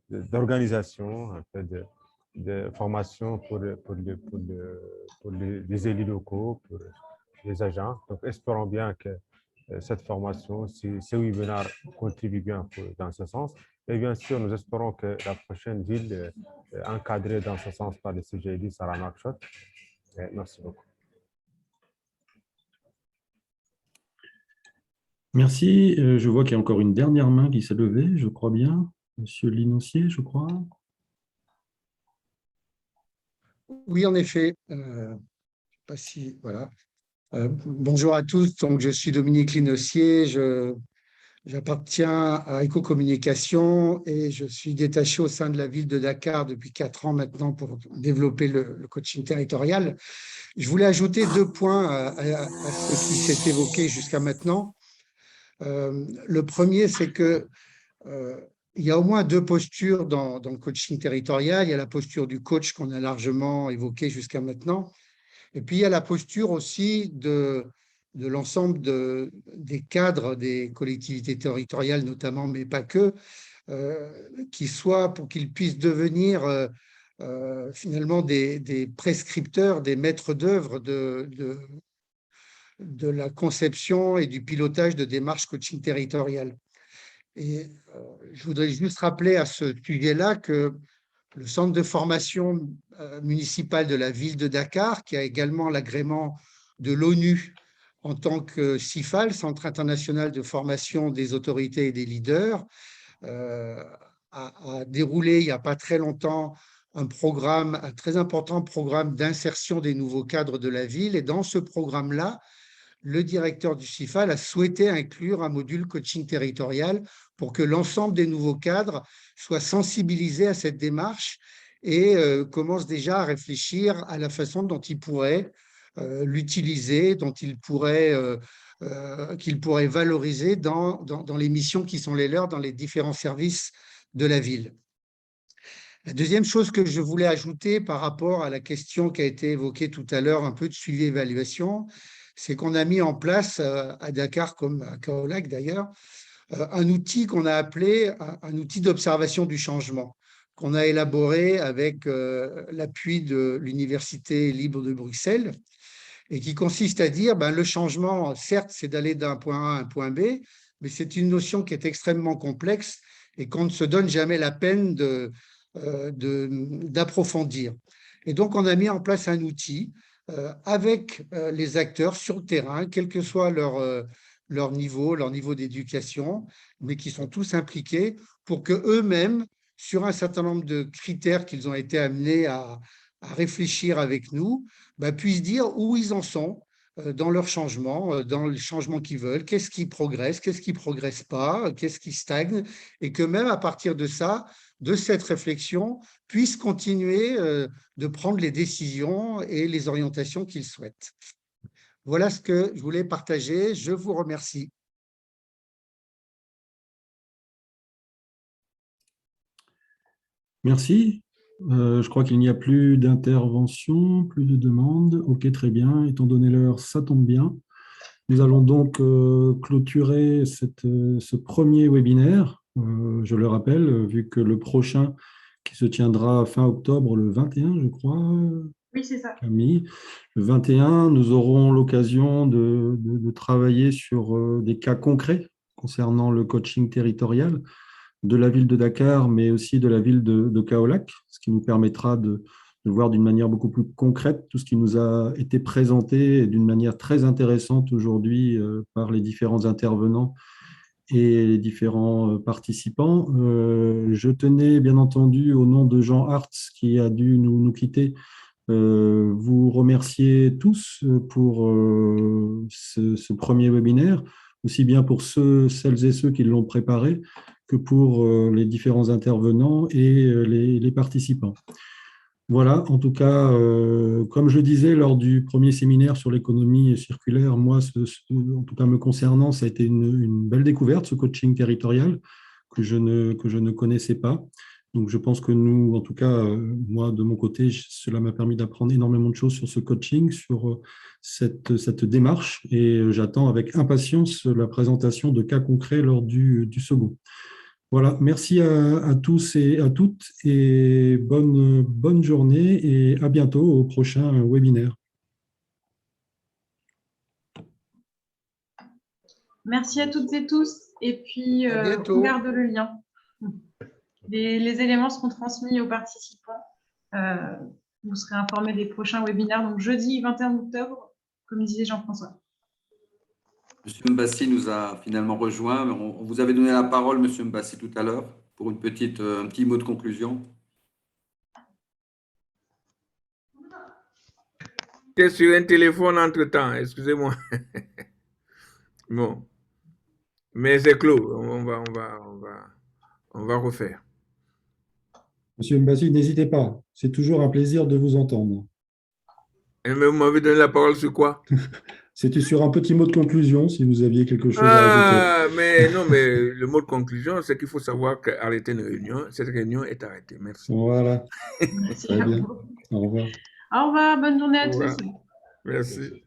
d'organisation, un peu de formation pour les élus locaux, pour les agents. Donc, espérons bien que cette formation, ces webinaires contribuent bien dans ce sens. Et bien sûr, nous espérons que la prochaine ville encadrée dans ce sens par le CGLI sera Nouakchott. Merci beaucoup. Merci. Je vois qu'il y a encore une dernière main qui s'est levée, je crois bien. Monsieur Linossier, je crois. Oui, en effet. Pas si, voilà. Bonjour à tous. Donc, je suis Dominique Linossier. J'appartiens à Éco-Communication et je suis détaché au sein de la ville de Dakar depuis 4 ans maintenant pour développer le coaching territorial. Je voulais ajouter 2 points à ce qui s'est évoqué jusqu'à maintenant. Le premier, c'est que il y a au moins 2 postures dans le coaching territorial. Il y a la posture du coach qu'on a largement évoquée jusqu'à maintenant. Et puis, il y a la posture aussi de l'ensemble des cadres des collectivités territoriales, notamment, mais pas que, pour qu'ils puissent devenir finalement des prescripteurs, des maîtres d'œuvre de la conception et du pilotage de démarches coaching territoriales. Et je voudrais juste rappeler à ce sujet-là que le centre de formation municipal de la ville de Dakar, qui a également l'agrément de l'ONU en tant que CIFAL, Centre international de formation des autorités et des leaders, a déroulé il n'y a pas très longtemps un très important programme d'insertion des nouveaux cadres de la ville. Et dans ce programme-là, le directeur du CIFAL a souhaité inclure un module coaching territorial pour que l'ensemble des nouveaux cadres soient sensibilisés à cette démarche et commencent déjà à réfléchir à la façon dont ils pourraient l'utiliser, qu'ils pourraient valoriser dans les missions qui sont les leurs dans les différents services de la ville. La deuxième chose que je voulais ajouter par rapport à la question qui a été évoquée tout à l'heure, un peu de suivi-évaluation, c'est qu'on a mis en place à Dakar, comme à Kaolack d'ailleurs, un outil qu'on a appelé un outil d'observation du changement, qu'on a élaboré avec l'appui de l'Université libre de Bruxelles, et qui consiste à dire le changement, certes, c'est d'aller d'un point A à un point B, mais c'est une notion qui est extrêmement complexe et qu'on ne se donne jamais la peine d'approfondir. Et donc, on a mis en place un outil avec les acteurs sur le terrain, quel que soit leur niveau d'éducation, mais qui sont tous impliqués pour qu'eux-mêmes, sur un certain nombre de critères qu'ils ont été amenés à réfléchir avec nous, puissent dire où ils en sont dans leur changement, dans le changement qu'ils veulent, qu'est-ce qui progresse, qu'est-ce qui ne progresse pas, qu'est-ce qui stagne, et que même à partir de ça, de cette réflexion, puissent continuer de prendre les décisions et les orientations qu'ils souhaitent. Voilà ce que je voulais partager. Je vous remercie. Merci. Je crois qu'il n'y a plus d'intervention, plus de demandes. OK, très bien. Étant donné l'heure, ça tombe bien. Nous allons donc clôturer ce premier webinaire. Je le rappelle, vu que le prochain qui se tiendra fin octobre, le 21, je crois. Oui, c'est ça. Camille. Le 21, nous aurons l'occasion de travailler sur des cas concrets concernant le coaching territorial de la ville de Dakar, mais aussi de la ville de Kaolack, ce qui nous permettra de voir d'une manière beaucoup plus concrète tout ce qui nous a été présenté d'une manière très intéressante aujourd'hui par les différents intervenants et les différents participants. Je tenais bien entendu, au nom de Jean Hartz, qui a dû nous quitter, vous remercier tous pour ce premier webinaire, aussi bien pour celles et ceux qui l'ont préparé que pour les différents intervenants et les participants. Voilà, en tout cas, comme je le disais lors du premier séminaire sur l'économie circulaire, moi, en tout cas me concernant, ça a été une belle découverte, ce coaching territorial que je ne connaissais pas. Donc, je pense que nous, en tout cas, moi, de mon côté, cela m'a permis d'apprendre énormément de choses sur ce coaching, sur cette démarche, et j'attends avec impatience la présentation de cas concrets lors du second. Voilà, merci à tous et à toutes, et bonne journée, et à bientôt au prochain webinaire. Merci à toutes et tous, et puis on garde le lien. Les éléments seront transmis aux participants. Vous serez informés des prochains webinaires, donc jeudi 21 octobre, comme disait Jean-François. Monsieur Mbassi nous a finalement rejoint. On vous avait donné la parole, Monsieur Mbassi, tout à l'heure, pour un petit mot de conclusion. J'étais sur un téléphone entre-temps, excusez-moi. Bon, mais c'est clos, on va refaire. Monsieur Mbassi, n'hésitez pas. C'est toujours un plaisir de vous entendre. Et vous m'avez donné la parole sur quoi? C'était sur un petit mot de conclusion, si vous aviez quelque chose à ajouter. Mais non, mais le mot de conclusion, c'est qu'il faut savoir qu'arrêter une réunion, cette réunion est arrêtée. Merci. Voilà. Merci Très à bien. vous. Au revoir. Au revoir, bonne journée à Au revoir. tous. Merci.